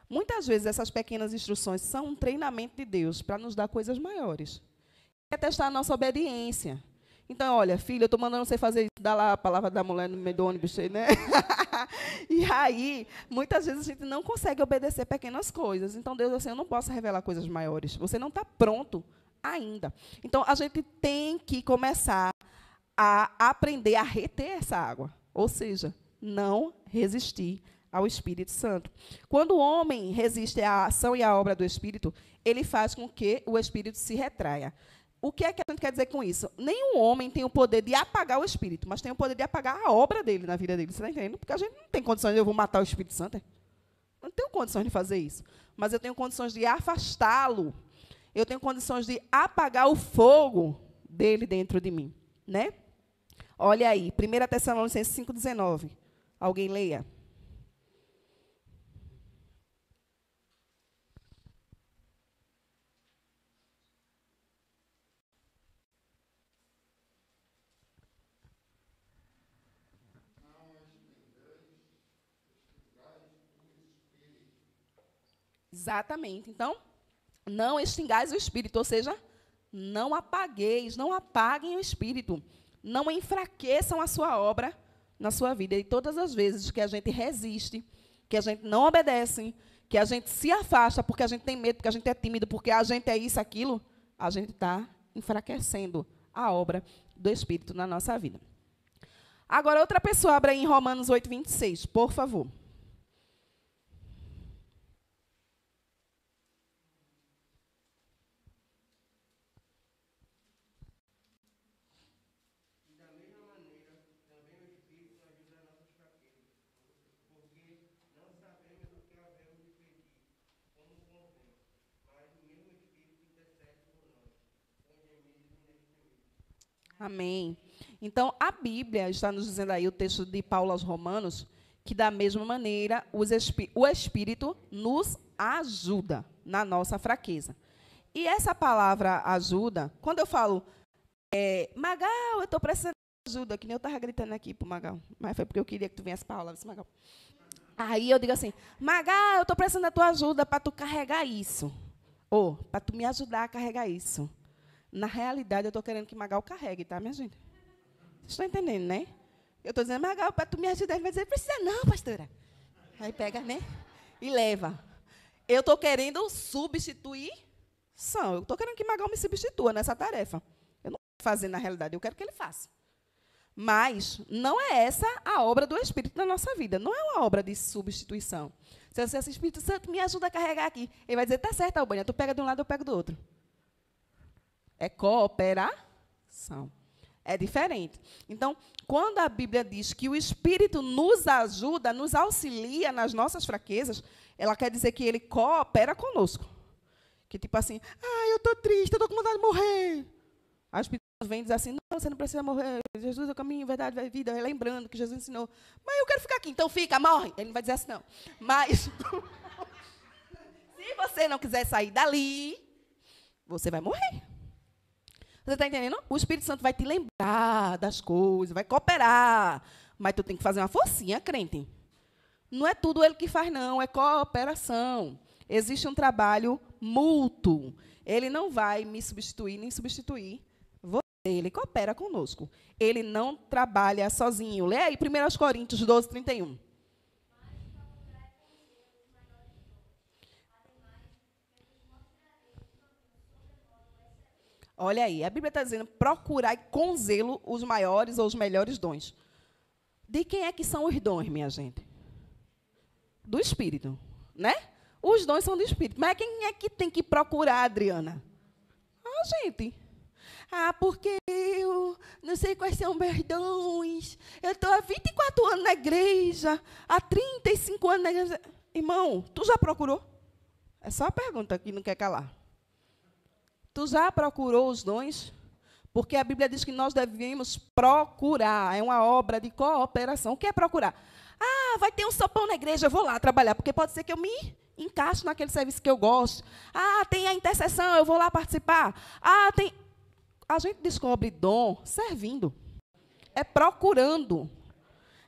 Muitas vezes essas pequenas instruções são um treinamento de Deus para nos dar coisas maiores. É testar a nossa obediência. Então, olha, filho, eu estou mandando você fazer isso, dá lá a palavra da mulher no meio do ônibus, né? E aí, muitas vezes a gente não consegue obedecer pequenas coisas. Então, Deus, assim, eu não posso revelar coisas maiores. Você não está pronto ainda. Então, a gente tem que começar a aprender a reter essa água. Ou seja, não resistir ao Espírito Santo. Quando o homem resiste à ação e à obra do Espírito, ele faz com que o Espírito se retraia. O que é que a gente quer dizer com isso? Nenhum homem tem o poder de apagar o Espírito, mas tem o poder de apagar a obra dele na vida dele. Você está entendendo? Porque a gente não tem condições de eu vou matar o Espírito Santo. Eu não tenho condições de fazer isso. Mas eu tenho condições de afastá-lo. Eu tenho condições de apagar o fogo dele dentro de mim. Né? Olha aí, 1 Tessalonicenses 5,19. Alguém leia. Exatamente. Então, não extingais o Espírito, ou seja, não apagueis, não apaguem o Espírito. Não enfraqueçam a sua obra na sua vida. E todas as vezes que a gente resiste, que a gente não obedece, que a gente se afasta porque a gente tem medo, porque a gente é tímido, porque a gente é isso, aquilo, a gente está enfraquecendo a obra do Espírito na nossa vida. Agora, outra pessoa, abra aí em Romanos 8:26, por favor. Amém. Então, a Bíblia está nos dizendo aí, o texto de Paulo aos Romanos, que, da mesma maneira, o Espírito nos ajuda na nossa fraqueza. E essa palavra ajuda, quando eu falo, Magal, eu estou precisando de ajuda, que nem eu estava gritando aqui para o Magal, mas foi porque eu queria que tu viesse para a aula, disse, Magal. Aí eu digo assim, Magal, eu estou precisando da tua ajuda para tu carregar isso. Ou, para tu me ajudar a carregar isso. Na realidade, eu estou querendo que Magal carregue, tá, minha gente? Vocês estão entendendo, né? Eu estou dizendo, Magal, para tu me ajudar. Ele vai dizer, precisa não, pastora. Aí pega, né? E leva. Eu estou querendo substituir. Eu estou querendo que Magal me substitua nessa tarefa. Eu não quero fazer, na realidade, eu quero que ele faça. Mas não é essa a obra do Espírito na nossa vida. Não é uma obra de substituição. Se você assim, Espírito Santo, me ajuda a carregar aqui. Ele vai dizer, tá certo, Albânia, tu pega de um lado, eu pego do outro. É cooperação. É diferente. Então, quando a Bíblia diz que o Espírito nos ajuda, nos auxilia nas nossas fraquezas, ela quer dizer que ele coopera conosco. Que tipo assim, eu estou triste, eu estou com vontade de morrer. Aí o Espírito vem dizer assim, não, você não precisa morrer, Jesus é o caminho, verdade, a vida, lembrando que Jesus ensinou. Mas eu quero ficar aqui, então fica, morre. Ele não vai dizer assim, não. Mas, se você não quiser sair dali, você vai morrer. Você está entendendo? O Espírito Santo vai te lembrar das coisas, vai cooperar. Mas tu tem que fazer uma forcinha, crente. Não é tudo ele que faz, não. É cooperação. Existe um trabalho mútuo. Ele não vai me substituir, nem substituir você. Ele coopera conosco. Ele não trabalha sozinho. Lê aí 1 Coríntios 12, 31. Olha aí, a Bíblia está dizendo, procurai com zelo os maiores ou os melhores dons. De quem é que são os dons, minha gente? Do Espírito, né? Os dons são do Espírito. Mas quem é que tem que procurar, Adriana? A gente. Ah, porque eu não sei quais são meus dons. Eu estou há 24 anos na igreja, há 35 anos na igreja. Irmão, tu já procurou? É só a pergunta que não quer calar. Tu já procurou os dons? Porque a Bíblia diz que nós devemos procurar. É uma obra de cooperação. O que é procurar? Ah, vai ter um sopão na igreja, eu vou lá trabalhar, porque pode ser que eu me encaixe naquele serviço que eu gosto. Ah, tem a intercessão, eu vou lá participar. Ah, tem... A gente descobre dom servindo. É procurando.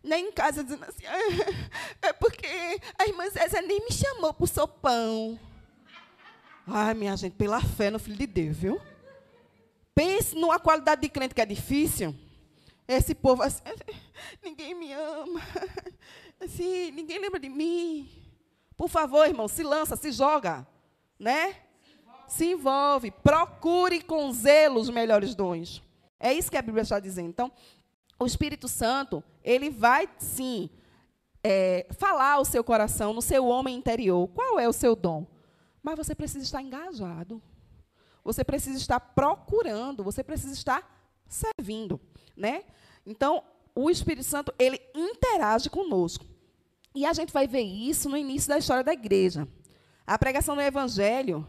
Nem em casa dizendo assim, é porque a irmã Zézia nem me chamou para o sopão. Ai, minha gente, pela fé no Filho de Deus, viu? Pense numa qualidade de crente que é difícil. Esse povo assim, ninguém me ama. Assim, ninguém lembra de mim. Por favor, irmão, se lança, se joga. Né? Se envolve. Procure com zelo os melhores dons. É isso que a Bíblia está dizendo. Então, o Espírito Santo, ele vai, sim, falar ao seu coração, no seu homem interior. Qual é o seu dom? Mas você precisa estar engajado. Você precisa estar procurando. Você precisa estar servindo. Né? Então, o Espírito Santo, ele interage conosco. E a gente vai ver isso no início da história da igreja. A pregação do Evangelho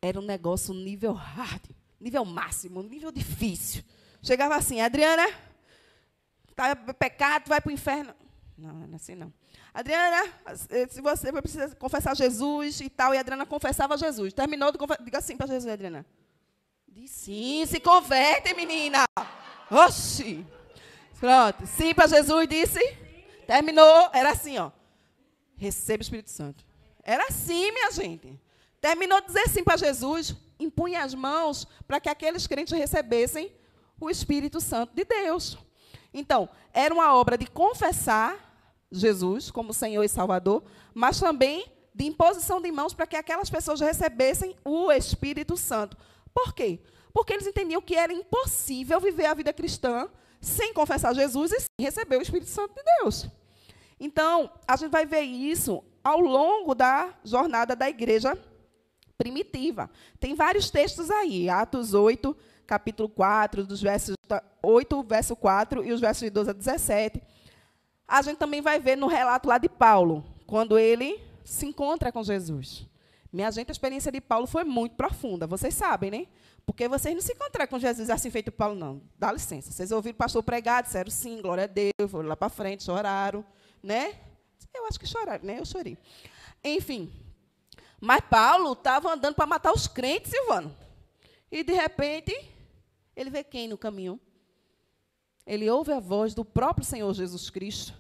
era um negócio nível hard, nível máximo, nível difícil. Chegava assim, Adriana, tá pecado, vai para o inferno. Não, não é assim não. Adriana, se você precisa confessar Jesus e tal, e a Adriana confessava Jesus. Terminou de confessar, diga sim para Jesus, Adriana. Diz sim, se converte, menina. Oxi. Pronto, sim para Jesus, disse. Terminou, era assim, ó. Receba o Espírito Santo. Era assim, minha gente. Terminou de dizer sim para Jesus, impunha as mãos para que aqueles crentes recebessem o Espírito Santo de Deus. Então, era uma obra de confessar Jesus como Senhor e Salvador, mas também de imposição de mãos para que aquelas pessoas recebessem o Espírito Santo. Por quê? Porque eles entendiam que era impossível viver a vida cristã sem confessar Jesus e sem receber o Espírito Santo de Deus. Então, a gente vai ver isso ao longo da jornada da igreja primitiva. Tem vários textos aí, Atos 8, capítulo 4, dos versos 8, verso 4, e os versos de 12 a 17. A gente também vai ver no relato lá de Paulo, quando ele se encontra com Jesus. Minha gente, a experiência de Paulo foi muito profunda, vocês sabem, né? Porque vocês não se encontraram com Jesus assim feito Paulo, não. Dá licença. Vocês ouviram o pastor pregar, disseram sim, glória a Deus, foram lá para frente, choraram, né? Eu acho que choraram, né? Eu chorei. Enfim. Mas Paulo estava andando para matar os crentes, Silvano. E, de repente, ele vê quem no caminho? Ele ouve a voz do próprio Senhor Jesus Cristo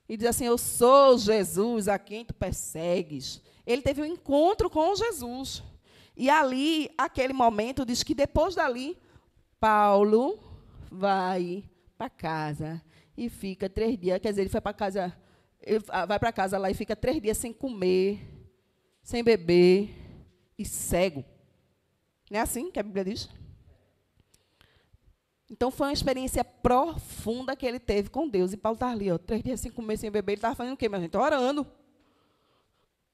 e diz assim, eu sou Jesus a quem tu persegues. Ele teve um encontro com Jesus. E ali, aquele momento, diz que depois dali, Paulo vai para casa e fica 3 dias. Quer dizer, ele foi para casa, ele vai para casa lá e fica 3 dias sem comer, sem beber e cego. Não é assim que a Bíblia diz? Então, foi uma experiência profunda que ele teve com Deus. E Paulo estava ali, ó, 3 dias sem comer, sem beber. Ele estava fazendo o quê, minha gente? Orando.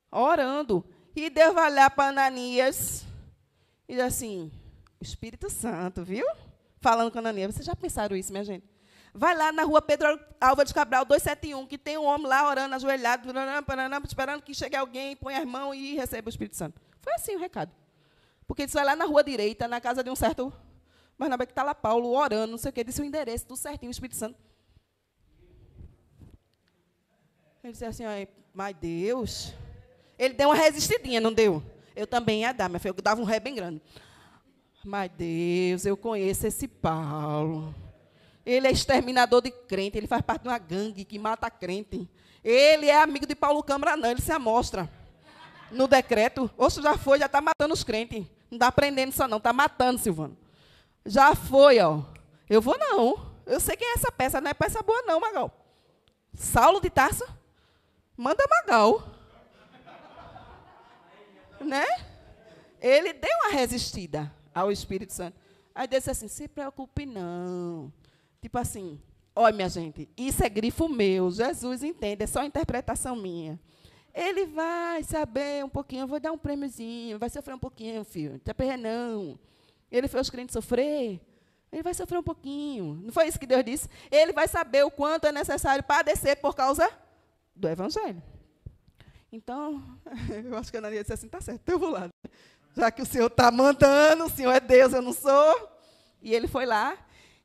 Orando. E Deus vai olhar para Ananias e diz assim, o Espírito Santo, viu? Falando com Ananias. Vocês já pensaram isso, minha gente? Vai lá na rua Pedro Álvares de Cabral, 271, que tem um homem lá orando, ajoelhado, esperando que chegue alguém, põe as mãos e receba o Espírito Santo. Foi assim o recado. Porque ele vai lá na rua direita, na casa de um certo Barnabé, que está lá Paulo, orando, não sei o quê, disse o endereço, tudo certinho, o Espírito Santo. Ele disse assim, mas Deus... Ele deu uma resistidinha, não deu? Eu também ia dar, minha filha, eu dava um ré bem grande. Mas Deus, eu conheço esse Paulo. Ele é exterminador de crente, ele faz parte de uma gangue que mata crente. Ele é amigo de Paulo Câmara, não, ele se amostra. No decreto, ou se já foi, já está matando os crentes. Não está aprendendo isso não, está matando, Silvano. Já foi, ó. Eu vou não. Eu sei quem é essa peça, não é peça boa não, Magal. Saulo de Tarso, manda Magal. Né? Ele deu uma resistida ao Espírito Santo. Aí disse assim, se preocupe não. Tipo assim, olha, minha gente, isso é grifo meu, Jesus entende, é só interpretação minha. Ele vai saber um pouquinho, eu vou dar um prêmiozinho, vai sofrer um pouquinho, filho, não te aperreia não. Ele fez os crentes sofrer, ele vai sofrer um pouquinho. Não foi isso que Deus disse? Ele vai saber o quanto é necessário padecer por causa do Evangelho. Então, eu acho que a Ananias disse assim, tá certo, eu vou lá. Já que o Senhor está mandando, o Senhor é Deus, eu não sou. E ele foi lá.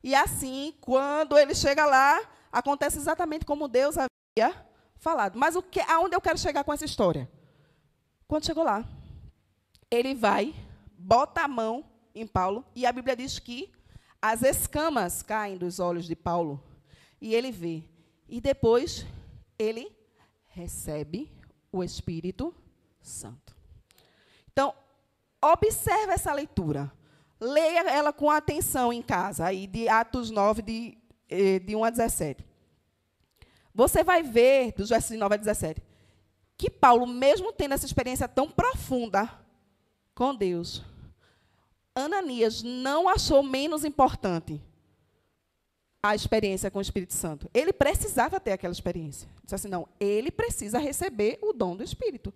E assim, quando ele chega lá, acontece exatamente como Deus havia falado. Mas aonde eu quero chegar com essa história? Quando chegou lá, ele vai, bota a mão em Paulo, e a Bíblia diz que as escamas caem dos olhos de Paulo, e ele vê. E depois, ele recebe o Espírito Santo. Então, observe essa leitura. Leia ela com atenção em casa, aí de Atos 9, de 1 a 17. Você vai ver, dos versos de 9 a 17, que Paulo, mesmo tendo essa experiência tão profunda com Deus, Ananias não achou menos importante a experiência com o Espírito Santo. Ele precisava ter aquela experiência. Disse assim, não, ele precisa receber o dom do Espírito.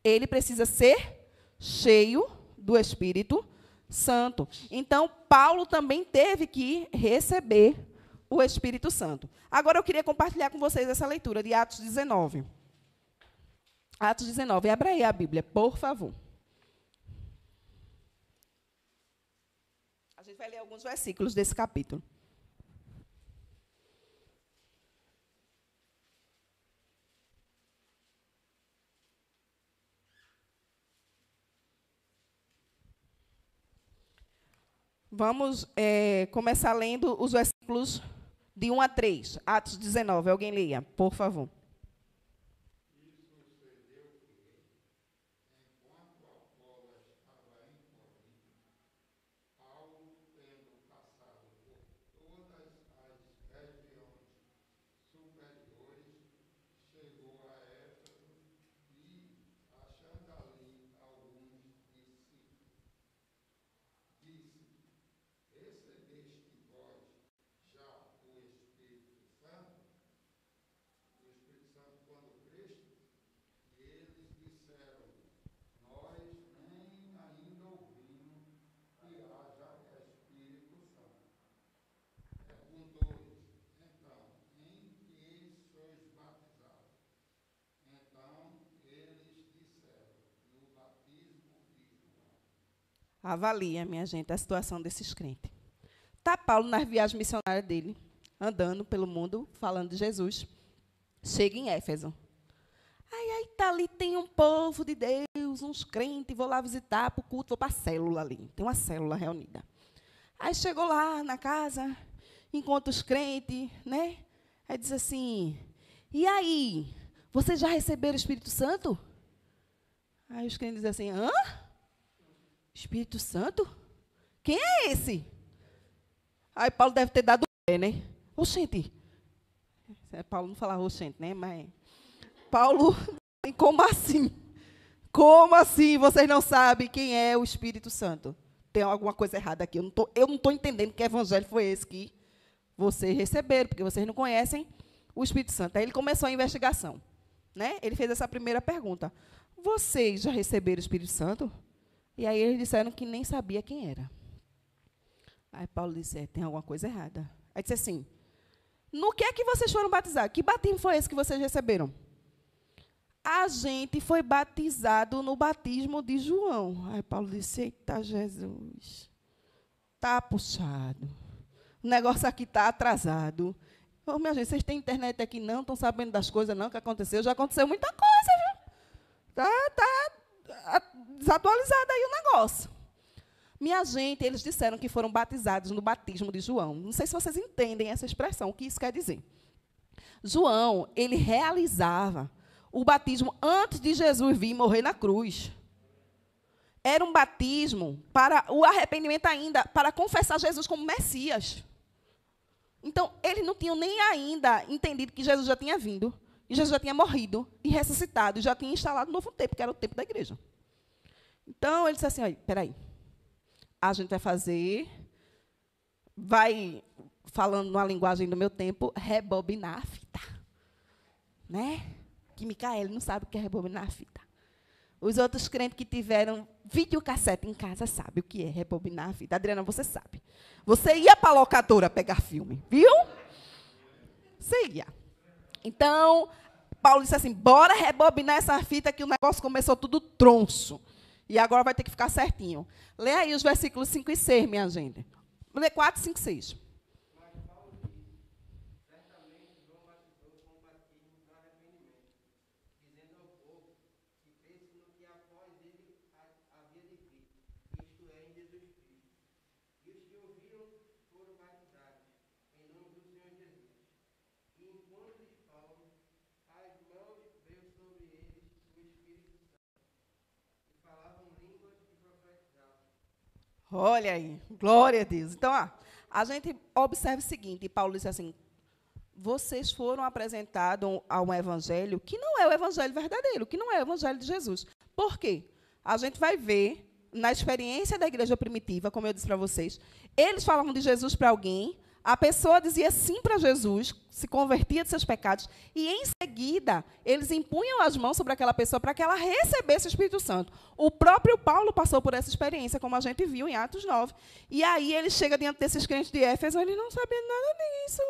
Ele precisa ser cheio do Espírito Santo. Então, Paulo também teve que receber o Espírito Santo. Agora, eu queria compartilhar com vocês essa leitura de Atos 19. Atos 19. Abra aí a Bíblia, por favor. A gente vai ler alguns versículos desse capítulo. Vamos começar lendo os versículos de 1 a 3. Atos 19. Alguém leia, por favor. Avalia, minha gente, a situação desses crentes. Está Paulo nas viagens missionárias dele, andando pelo mundo, falando de Jesus. Chega em Éfeso. Aí tá ali, tem um povo de Deus, uns crentes, vou lá visitar para o culto, vou para a célula ali. Tem uma célula reunida. Aí chegou lá na casa, encontra os crentes, né? Aí diz assim, e aí, vocês já receberam o Espírito Santo? Aí os crentes dizem assim, hã? Espírito Santo? Quem é esse? Aí Paulo deve ter dado pé, né? Oxente. Paulo não falava oxente, né? Mas Paulo, como assim? Como assim vocês não sabem quem é o Espírito Santo? Tem alguma coisa errada aqui. Eu não estou entendendo que evangelho foi esse que vocês receberam, porque vocês não conhecem o Espírito Santo. Aí ele começou a investigação. Né? Ele fez essa primeira pergunta. Vocês já receberam o Espírito Santo? E aí eles disseram que nem sabia quem era. Aí Paulo disse, tem alguma coisa errada. Aí disse assim, no que é que vocês foram batizados? Que batismo foi esse que vocês receberam? A gente foi batizado no batismo de João. Aí Paulo disse, eita Jesus, está puxado. O negócio aqui está atrasado. Oh, minha gente, vocês têm internet aqui não? Estão sabendo das coisas não que aconteceu? Já aconteceu muita coisa, viu? Tá desatualizado aí o negócio. Minha gente, eles disseram que foram batizados no batismo de João. Não sei se vocês entendem essa expressão, o que isso quer dizer. João, ele realizava o batismo antes de Jesus vir morrer na cruz. era um batismo para o arrependimento ainda, para confessar Jesus como Messias. Então, eles não tinham nem ainda entendido que Jesus já tinha vindo, e Jesus já tinha morrido e ressuscitado, e já tinha instalado um novo tempo, que era o tempo da igreja. Então, ele disse assim, olha, espera aí, a gente vai, falando numa linguagem do meu tempo, rebobinar a fita. Né? Que Micael não sabe o que é rebobinar a fita. Os outros crentes que tiveram videocassete em casa sabem o que é rebobinar a fita. Adriana, você sabe. Você ia para a locadora pegar filme, viu? Você ia. Então, Paulo disse assim, bora rebobinar essa fita que o negócio começou tudo tronço. E agora vai ter que ficar certinho. Lê aí os versículos 5 e 6, minha gente. Lê 4, 5 e 6. Mas Paulo disse, certamente João batizou com o batismo do arrependimento, dizendo ao povo que pense no que após ele havia de vir, isto é, em Jesus Cristo. E os que ouviram foram batizados em nome do Senhor Jesus. E enquanto lhes falam, as mãos veio sobre eles o Espírito Santo, e falavam línguas e profetizavam. Olha aí, glória a Deus. Então, a gente observa o seguinte, Paulo disse assim, vocês foram apresentados a um evangelho que não é o evangelho verdadeiro, que não é o evangelho de Jesus. Por quê? A gente vai ver, na experiência da igreja primitiva, como eu disse para vocês, eles falavam de Jesus para alguém, a pessoa dizia sim para Jesus, se convertia de seus pecados, e, em seguida, eles impunham as mãos sobre aquela pessoa para que ela recebesse o Espírito Santo. O próprio Paulo passou por essa experiência, como a gente viu em Atos 9. E aí ele chega diante desses crentes de Éfeso, eles não sabiam nada disso.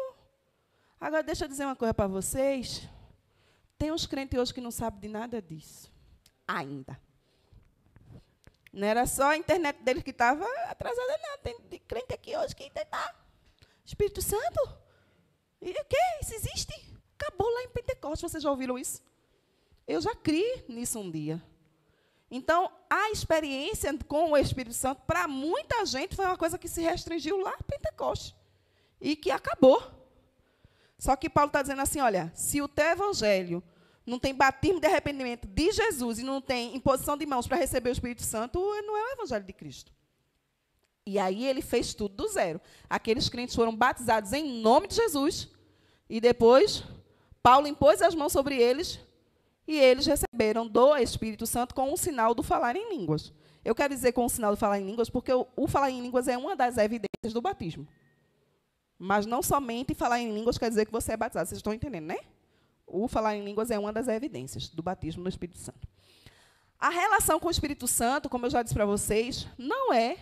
Agora, deixa eu dizer uma coisa para vocês. Tem uns crentes hoje que não sabem de nada disso. Ainda. Não era só a internet deles que estava atrasada, não. Tem crente aqui hoje que ainda está. Espírito Santo? E o quê? Isso existe? Acabou lá em Pentecostes, vocês já ouviram isso? Eu já criei nisso um dia. Então, a experiência com o Espírito Santo, para muita gente, foi uma coisa que se restringiu lá em Pentecostes. E que acabou. Só que Paulo está dizendo assim, olha, se o teu evangelho não tem batismo de arrependimento de Jesus e não tem imposição de mãos para receber o Espírito Santo, não é o evangelho de Cristo. E aí ele fez tudo do zero. Aqueles crentes foram batizados em nome de Jesus. E depois, Paulo impôs as mãos sobre eles. E eles receberam do Espírito Santo com o sinal do falar em línguas. Eu quero dizer com o sinal do falar em línguas, porque o falar em línguas é uma das evidências do batismo. Mas não somente falar em línguas quer dizer que você é batizado. Vocês estão entendendo, né? O falar em línguas é uma das evidências do batismo no Espírito Santo. A relação com o Espírito Santo, como eu já disse para vocês, não é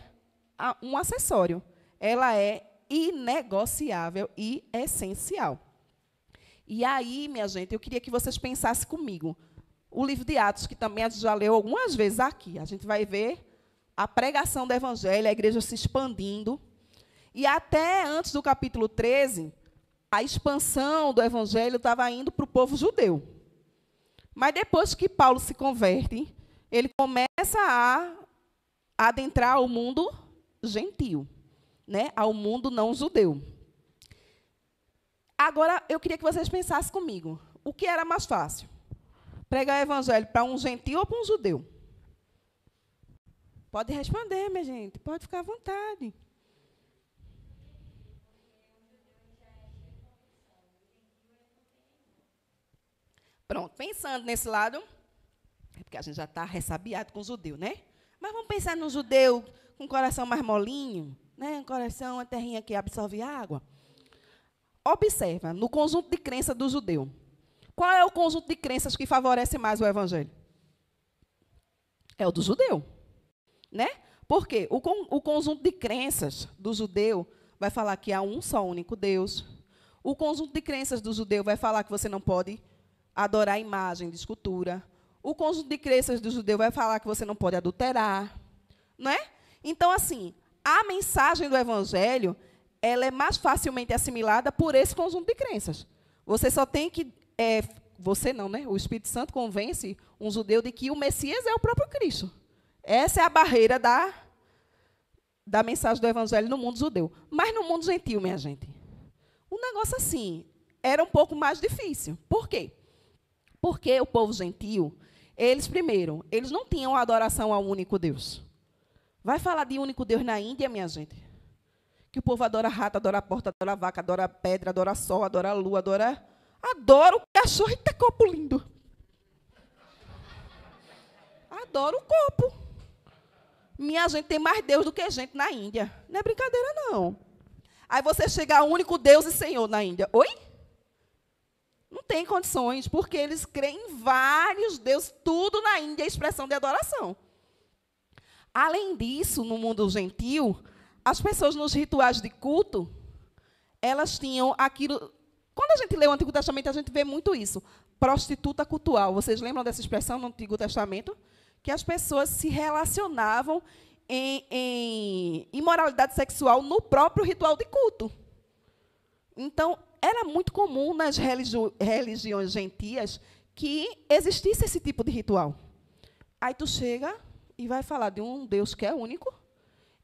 um acessório. Ela é inegociável e essencial. E aí, minha gente, eu queria que vocês pensassem comigo. O livro de Atos, que também a gente já leu algumas vezes aqui. A gente vai ver a pregação do Evangelho, a igreja se expandindo. E até antes do capítulo 13, a expansão do Evangelho estava indo para o povo judeu. Mas depois que Paulo se converte, ele começa a adentrar o mundo gentil, né, ao mundo não judeu. Agora, eu queria que vocês pensassem comigo. O que era mais fácil? Pregar o evangelho para um gentil ou para um judeu? Pode responder, minha gente. Pode ficar à vontade. Pronto, pensando nesse lado, é porque a gente já está ressabiado com o judeu, né? Mas vamos pensar no judeu com um coração mais molinho, né? Um coração, uma terrinha que absorve água. Observa, no conjunto de crenças do judeu. Qual é o conjunto de crenças que favorece mais o evangelho? É o do judeu. Né? Por quê? O conjunto de crenças do judeu vai falar que há um só único Deus. O conjunto de crenças do judeu vai falar que você não pode adorar a imagem de escultura. O conjunto de crenças do judeu vai falar que você não pode adulterar. Não é? Então, assim, a mensagem do evangelho, ela é mais facilmente assimilada por esse conjunto de crenças. Você só tem que... você não, né? O Espírito Santo convence um judeu de que o Messias é o próprio Cristo. Essa é a barreira da mensagem do evangelho no mundo judeu. Mas no mundo gentil, minha gente, o negócio assim era um pouco mais difícil. Por quê? Porque o povo gentil, eles, primeiro, eles não tinham adoração ao único Deus. Vai falar de único Deus na Índia, minha gente? Que o povo adora rato, adora porta, adora vaca, adora pedra, adora sol, adora lua, adora o cachorro e tem copo lindo. Adora o copo. Minha gente, tem mais Deus do que gente na Índia. Não é brincadeira, não. Aí você chega ao único Deus e Senhor na Índia. Oi? Não tem condições, porque eles creem em vários deuses, tudo na Índia é expressão de adoração. Além disso, no mundo gentil, as pessoas nos rituais de culto, elas tinham aquilo... Quando a gente lê o Antigo Testamento, a gente vê muito isso. Prostituta cultual. Vocês lembram dessa expressão no Antigo Testamento? Que as pessoas se relacionavam em imoralidade sexual no próprio ritual de culto. Então, era muito comum nas religiões gentias que existisse esse tipo de ritual. Aí tu chega e vai falar de um Deus que é único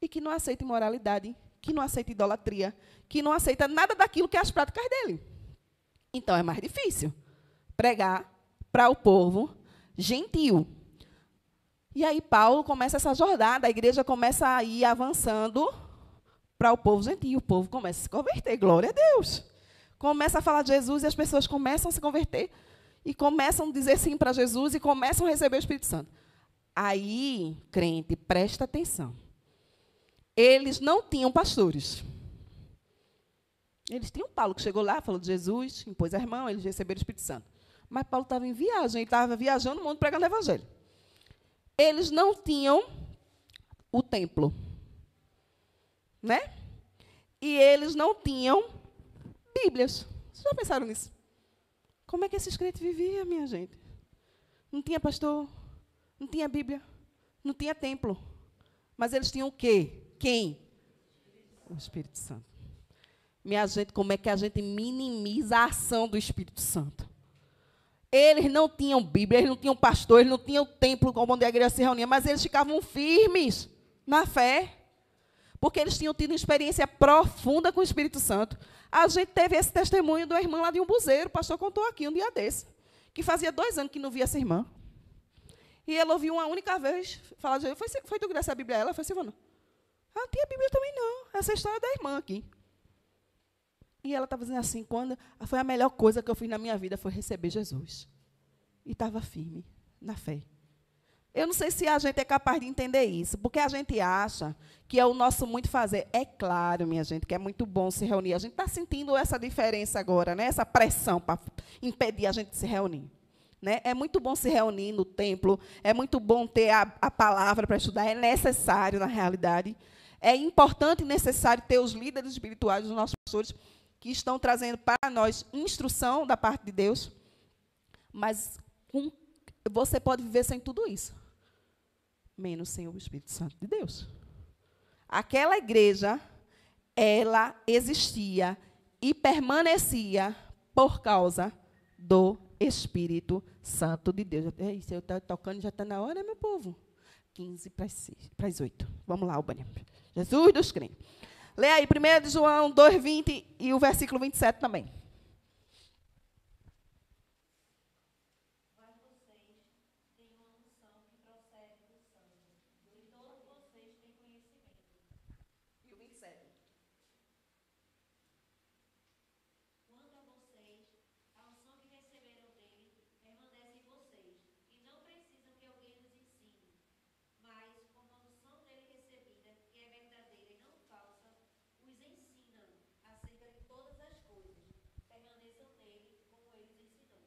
e que não aceita imoralidade, que não aceita idolatria, que não aceita nada daquilo que é as práticas dele. Então, é mais difícil pregar para o povo gentil. E aí Paulo começa essa jornada, a igreja começa a ir avançando para o povo gentil. O povo começa a se converter, glória a Deus. Começa a falar de Jesus e as pessoas começam a se converter e começam a dizer sim para Jesus e começam a receber o Espírito Santo. Aí, crente, presta atenção. Eles não tinham pastores. Eles tinham Paulo, que chegou lá, falou de Jesus, impôs as mãos, eles receberam o Espírito Santo. Mas Paulo estava em viagem, ele estava viajando no mundo pregando o Evangelho. Eles não tinham o templo, né? E eles não tinham Bíblias. Vocês já pensaram nisso? Como é que esses crentes viviam, minha gente? Não tinha pastor, não tinha Bíblia, não tinha templo. Mas eles tinham o quê? Quem? O Espírito Santo. Minha gente, como é que a gente minimiza a ação do Espírito Santo? Eles não tinham Bíblia, eles não tinham pastor, eles não tinham templo onde a igreja se reunia, mas eles ficavam firmes na fé, porque eles tinham tido uma experiência profunda com o Espírito Santo. A gente teve esse testemunho da irmã lá de Umbuzeiro, o pastor contou aqui um dia desse, que fazia 2 anos que não via essa irmã. E ele ouviu uma única vez falar de Jesus. Foi tu que desse a Bíblia a ela? Foi Silvana? Não tinha Bíblia também, não. Essa é a história da irmã aqui. E ela estava dizendo assim, foi a melhor coisa que eu fiz na minha vida, foi receber Jesus. E estava firme na fé. Eu não sei se a gente é capaz de entender isso, porque a gente acha que é o nosso muito fazer. É claro, minha gente, que é muito bom se reunir. A gente está sentindo essa diferença agora, né? Essa pressão para impedir a gente de se reunir. Né? É muito bom se reunir no templo, é muito bom ter a palavra para estudar, é necessário, na realidade. É importante e necessário ter os líderes espirituais, os nossos pastores, que estão trazendo para nós instrução da parte de Deus, mas você pode viver sem tudo isso, menos sem o Espírito Santo de Deus. Aquela igreja, ela existia e permanecia por causa do Espírito Santo de Deus. Se eu estou tocando, já está na hora, meu povo. 15 para as 8. Vamos lá, Albânia. Jesus dos crentes. Lê aí, 1 João 2:20 e o versículo 27 também. Mas vocês têm uma unção que procede do santo, e todos vocês têm conhecimento. E o 27. Quanto a vocês, a unção que receberam dele permanece em vocês, e não precisam que alguém os ensine. Mas, como a unção dele recebida, que é verdadeira e não falsa, os ensinam acerca de todas as coisas. Permaneçam nele, como ele os ensinou.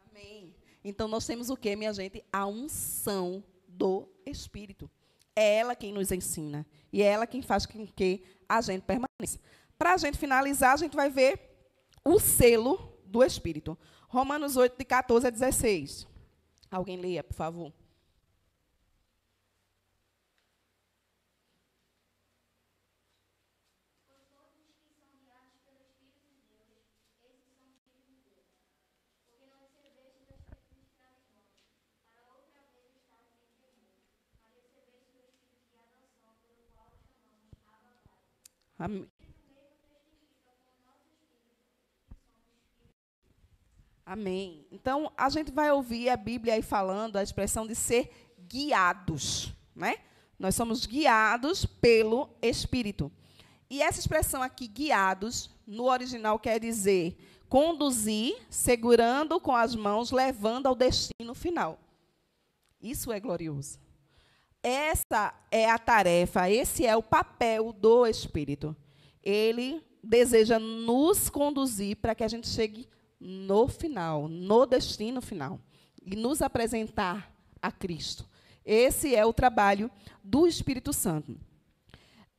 Amém. Então, nós temos o quê, minha gente? A unção do Espírito. É ela quem nos ensina. E é ela quem faz com que a gente permaneça. Para a gente finalizar, a gente vai ver o selo do Espírito. Romanos 8, de 14 a 16. Alguém leia, por favor. Pois todos os que são guiados pelo Espírito de Deus, esses são filhos de Deus. Porque não recebeste o espírito de escravidão, para outra vez estar sem temor, mas recebeste o espírito de adoção, pelo qual chamamos Abba Pai. Amém. O mesmo testifica com o nosso espírito que somos filhos. Amém. Então, a gente vai ouvir a Bíblia aí falando a expressão de ser guiados, né? Nós somos guiados pelo Espírito. E essa expressão aqui, guiados, no original quer dizer conduzir, segurando com as mãos, levando ao destino final. Isso é glorioso. Essa é a tarefa, esse é o papel do Espírito. Ele deseja nos conduzir para que a gente chegue no final, no destino final, e nos apresentar a Cristo. Esse é o trabalho do Espírito Santo.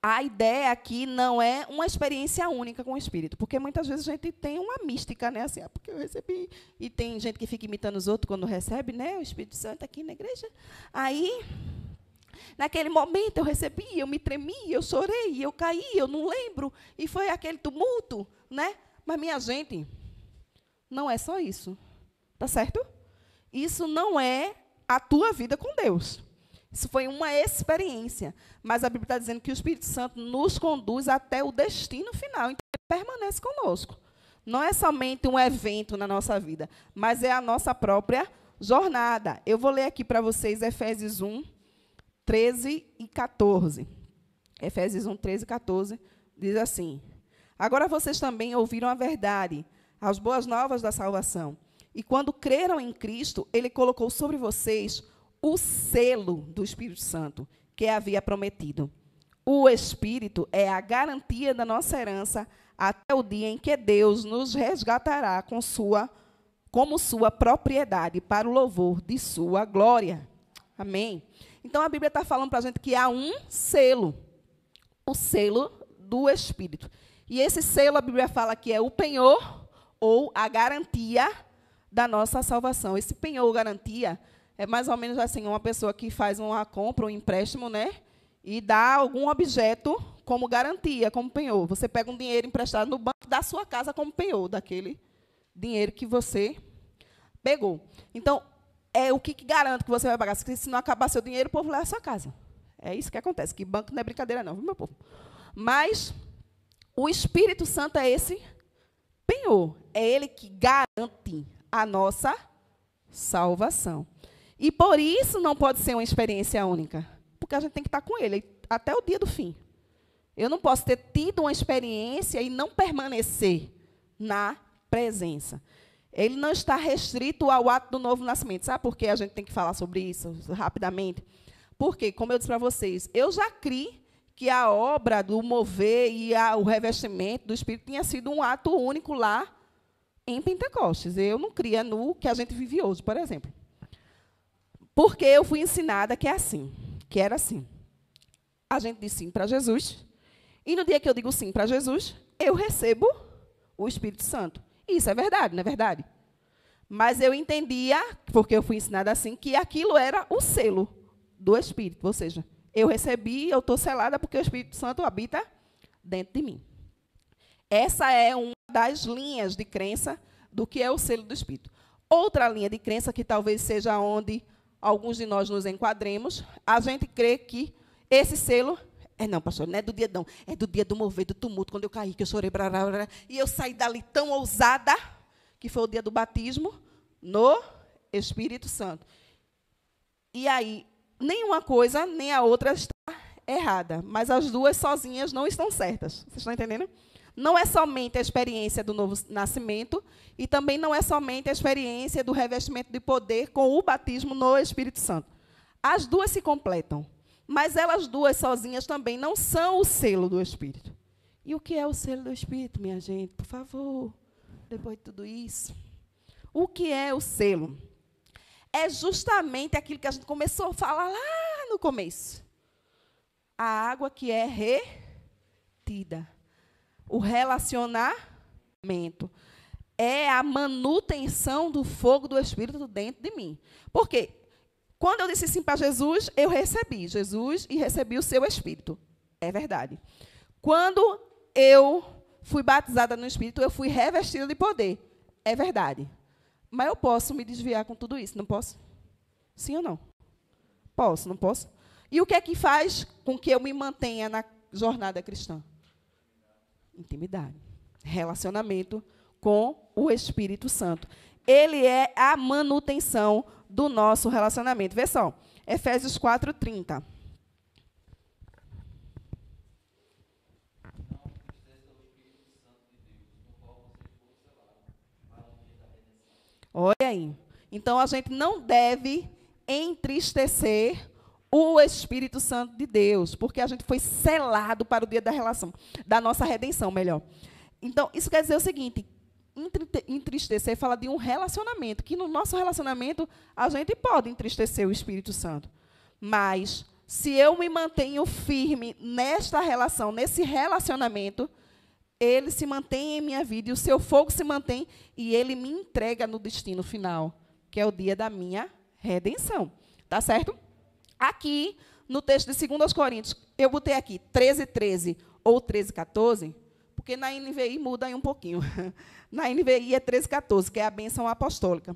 A ideia aqui não é uma experiência única com o Espírito, porque muitas vezes a gente tem uma mística, né? Assim, porque eu recebi, e tem gente que fica imitando os outros quando recebe, né? O Espírito Santo aqui na igreja. Aí, naquele momento eu recebi, eu me tremi, eu chorei, eu caí, eu não lembro, e foi aquele tumulto, né? Mas, minha gente, não é só isso, tá certo? Isso não é a tua vida com Deus. Isso foi uma experiência. Mas a Bíblia está dizendo que o Espírito Santo nos conduz até o destino final. Então, ele permanece conosco. Não é somente um evento na nossa vida, mas é a nossa própria jornada. Eu vou ler aqui para vocês Efésios 1, 13 e 14. Efésios 1, 13 e 14 diz assim: agora vocês também ouviram a verdade, as boas novas da salvação. E quando creram em Cristo, ele colocou sobre vocês o selo do Espírito Santo, que havia prometido. O Espírito é a garantia da nossa herança até o dia em que Deus nos resgatará como sua propriedade, para o louvor de sua glória. Amém? Então, a Bíblia está falando para a gente que há um selo, o selo do Espírito. E esse selo, a Bíblia fala que é o penhor ou a garantia da nossa salvação. Esse penhor ou garantia é mais ou menos assim, uma pessoa que faz uma compra, um empréstimo, né? E dá algum objeto como garantia, como penhor. Você pega um dinheiro emprestado no banco da sua casa como penhor, daquele dinheiro que você pegou. Então, é o que garante que você vai pagar. Se não acabar seu dinheiro, o povo leva a sua casa. É isso que acontece, que banco não é brincadeira não, viu, meu povo? Mas o Espírito Santo é esse penhor. É ele que garante a nossa salvação. E por isso não pode ser uma experiência única, porque a gente tem que estar com ele até o dia do fim. Eu não posso ter tido uma experiência e não permanecer na presença. Ele não está restrito ao ato do novo nascimento. Sabe por que a gente tem que falar sobre isso rapidamente? Porque, como eu disse para vocês, eu já criei que a obra do mover e o revestimento do Espírito tinha sido um ato único lá em Pentecostes. Eu não cria no que a gente vive hoje, por exemplo. Porque eu fui ensinada que é assim, que era assim. A gente diz sim para Jesus, e no dia que eu digo sim para Jesus, eu recebo o Espírito Santo. E isso é verdade, não é verdade? Mas eu entendia, porque eu fui ensinada assim, que aquilo era o selo do Espírito. Ou seja, eu recebi, eu estou selada porque o Espírito Santo habita dentro de mim. Essa é uma das linhas de crença do que é o selo do Espírito. Outra linha de crença, que talvez seja onde alguns de nós nos enquadremos, a gente crê que esse selo não, pastor, não é do dia não, é do dia do mover, do tumulto, quando eu caí, que eu chorei, e eu saí dali tão ousada, que foi o dia do batismo no Espírito Santo. E aí, nenhuma coisa, nem a outra está errada, mas as duas sozinhas não estão certas. Vocês estão entendendo? Não é somente a experiência do novo nascimento e também não é somente a experiência do revestimento de poder com o batismo no Espírito Santo. As duas se completam, mas elas duas sozinhas também não são o selo do Espírito. E o que é o selo do Espírito, minha gente? Por favor, depois de tudo isso. O que é o selo? É justamente aquilo que a gente começou a falar lá no começo. A água que é retida. O relacionamento é a manutenção do fogo do Espírito dentro de mim. Por quê? Quando eu disse sim para Jesus, eu recebi Jesus e recebi o seu Espírito. É verdade. Quando eu fui batizada no Espírito, eu fui revestida de poder. É verdade. Mas eu posso me desviar com tudo isso, não posso? Sim ou não? Posso, não posso? E o que é que faz com que eu me mantenha na jornada cristã? Intimidade. Relacionamento com o Espírito Santo. Ele é a manutenção do nosso relacionamento. Vê só, Efésios 4:30. aí. Então, a gente não deve entristecer o Espírito Santo de Deus, porque a gente foi selado para o dia da relação, da nossa redenção, melhor. Então, isso quer dizer o seguinte, entristecer fala de um relacionamento, que no nosso relacionamento a gente pode entristecer o Espírito Santo. Mas, se eu me mantenho firme nesta relação, nesse relacionamento, ele se mantém em minha vida, e o seu fogo se mantém, e ele me entrega no destino final, que é o dia da minha redenção. Tá certo? Aqui, no texto de 2 Coríntios, eu botei aqui 13:13 ou 13:14, porque na NVI muda aí um pouquinho. Na NVI é 13:14, que é a bênção apostólica.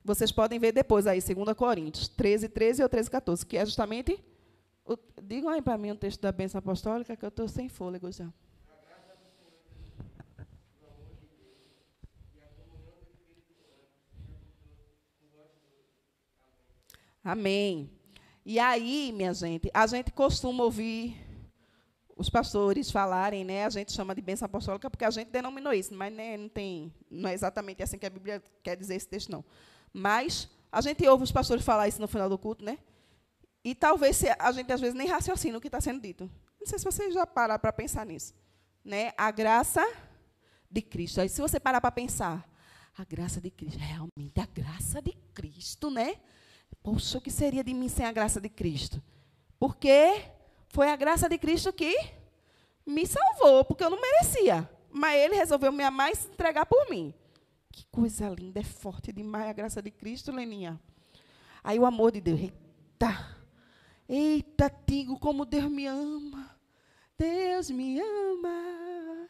Vocês podem ver depois aí, 2 Coríntios, 13:13 ou 13:14, que é justamente... digam aí para mim o texto da bênção apostólica, que eu estou sem fôlego já. Amém. E aí, minha gente, a gente costuma ouvir os pastores falarem, né? A gente chama de bênção apostólica porque a gente denominou isso, mas né, não é exatamente assim que a Bíblia quer dizer esse texto, não. Mas a gente ouve os pastores falar isso no final do culto, né? E talvez a gente, às vezes, nem raciocina o que está sendo dito. Não sei se vocês já pararam para pensar nisso. Né? A graça de Cristo. Aí, se você parar para pensar, a graça de Cristo, realmente a graça de Cristo, né? Poxa, o que seria de mim sem a graça de Cristo? Porque foi a graça de Cristo que me salvou, porque eu não merecia. Mas Ele resolveu me amar e se entregar por mim. Que coisa linda, é forte demais a graça de Cristo, Leninha. Aí o amor de Deus, eita, Tigo, como Deus me ama. Deus me ama.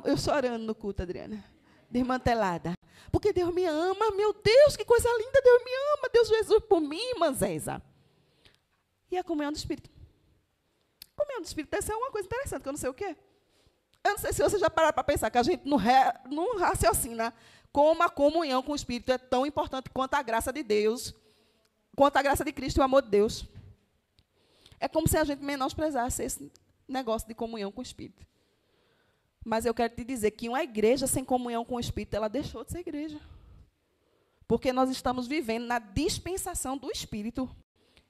Eu chorando no culto, Adriana. Desmantelada. Porque Deus me ama, meu Deus, que coisa linda, Deus me ama, Deus Jesus por mim, irmã Zéza. E a comunhão do Espírito. A comunhão do Espírito deve ser uma coisa interessante, que eu não sei o quê. Eu não sei se você já parou para pensar que a gente não raciocina como a comunhão com o Espírito é tão importante quanto a graça de Deus, quanto a graça de Cristo e o amor de Deus. É como se a gente menosprezasse esse negócio de comunhão com o Espírito. Mas eu quero te dizer que uma igreja sem comunhão com o Espírito, ela deixou de ser igreja. Porque nós estamos vivendo na dispensação do Espírito.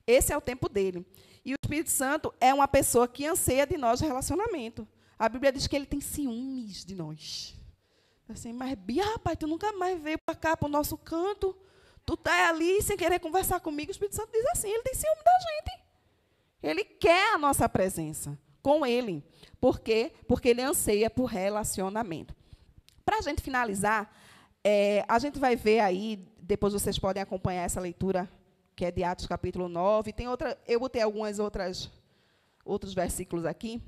Esse é o tempo dele. E o Espírito Santo é uma pessoa que anseia de nós relacionamento. A Bíblia diz que ele tem ciúmes de nós. Assim, mas Bia, rapaz, tu nunca mais veio para cá, para o nosso canto. Tu está ali sem querer conversar comigo. O Espírito Santo diz assim, ele tem ciúme da gente. Ele quer a nossa presença com ele. Por quê? Porque ele anseia por relacionamento. Para a gente finalizar, a gente vai ver aí, depois vocês podem acompanhar essa leitura, que é de Atos capítulo 9. Tem outra, eu botei outros versículos aqui,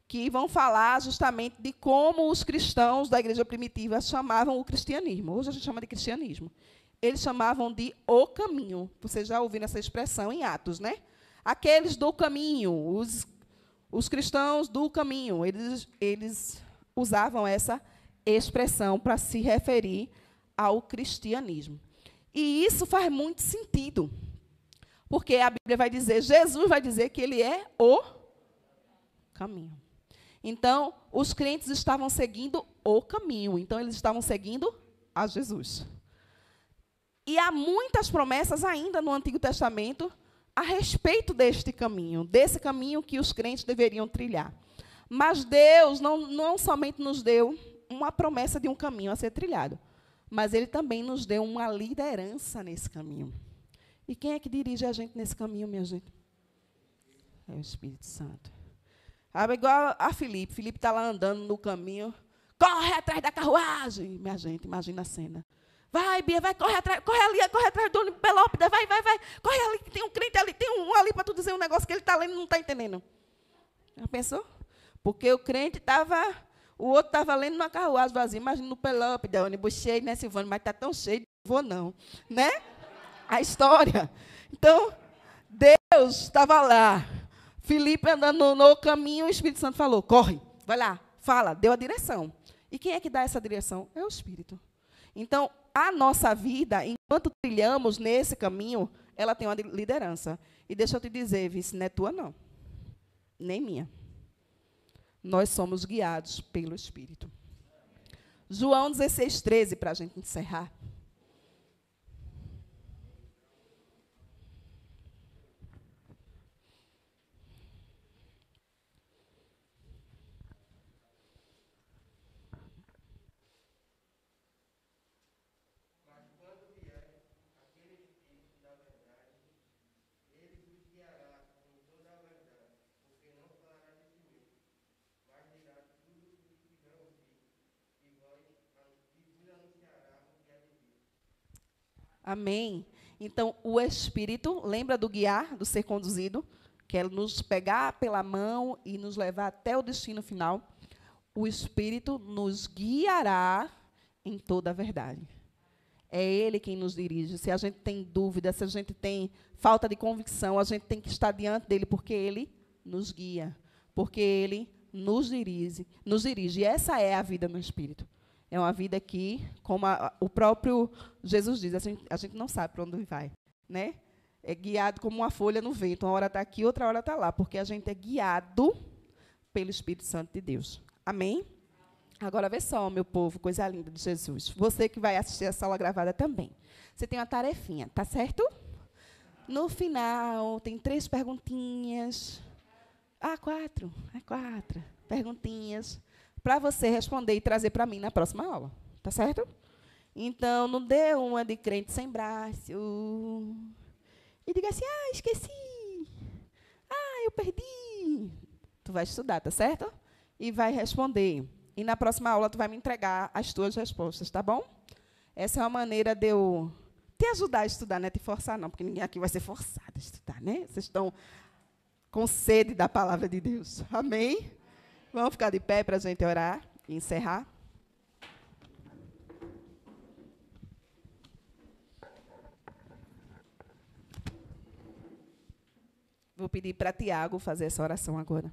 que vão falar justamente de como os cristãos da igreja primitiva chamavam o cristianismo. Hoje a gente chama de cristianismo. Eles chamavam de o caminho. Vocês já ouviram essa expressão em Atos, né? Aqueles do caminho, os cristãos do caminho, eles usavam essa expressão para se referir ao cristianismo. E isso faz muito sentido, porque a Bíblia vai dizer, Jesus vai dizer que ele é o caminho. Então, os crentes estavam seguindo o caminho, então eles estavam seguindo a Jesus. E há muitas promessas ainda no Antigo Testamento a respeito deste caminho, desse caminho que os crentes deveriam trilhar. Mas Deus não somente nos deu uma promessa de um caminho a ser trilhado, mas Ele também nos deu uma liderança nesse caminho. E quem é que dirige a gente nesse caminho, minha gente? É o Espírito Santo. Igual a Filipe. Filipe está lá andando no caminho. Corre atrás da carruagem. Minha gente, imagina a cena. Vai, Bia, vai, corre atrás do Pelópida, vai, corre ali, que tem um crente ali, tem um ali para tu dizer um negócio que ele está lendo e não está entendendo. Já pensou? Porque o crente estava, o outro estava lendo numa carruagem vazia, imagina no Pelópida, ônibus cheio, né, Silvano, mas está tão cheio, não vou não, né? A história. Então, Deus estava lá, Filipe andando no caminho, o Espírito Santo falou, corre, vai lá, fala, deu a direção. E quem é que dá essa direção? É o Espírito. Então, a nossa vida, enquanto trilhamos nesse caminho, ela tem uma liderança. E deixa eu te dizer, Vice, não é tua, não. Nem minha. Nós somos guiados pelo Espírito. João 16:13, para a gente encerrar. Amém? Então, o Espírito, lembra do guiar, do ser conduzido, que é nos pegar pela mão e nos levar até o destino final. O Espírito nos guiará em toda a verdade. É Ele quem nos dirige. Se a gente tem dúvida, se a gente tem falta de convicção, a gente tem que estar diante dele, porque Ele nos guia, porque Ele nos dirige. E essa é a vida no Espírito. É uma vida que, como o próprio Jesus diz, a gente não sabe para onde vai, né? É guiado como uma folha no vento. Uma hora está aqui, outra hora está lá, porque a gente é guiado pelo Espírito Santo de Deus. Amém? Agora, vê só, meu povo, coisa linda de Jesus. Você que vai assistir essa aula gravada também. Você tem uma tarefinha, tá certo? No final, tem 3 perguntinhas. 4 perguntinhas para você responder e trazer para mim na próxima aula. Tá certo? Então, não dê uma de crente sem braço. E diga assim, esqueci. Eu perdi. Tu vai estudar, tá certo? E vai responder. E na próxima aula, tu vai me entregar as tuas respostas, tá bom? Essa é uma maneira de eu te ajudar a estudar, não é te forçar, não, porque ninguém aqui vai ser forçado a estudar, né? Vocês estão com sede da palavra de Deus. Amém? Vamos ficar de pé para a gente orar e encerrar. Vou pedir para Tiago fazer essa oração agora.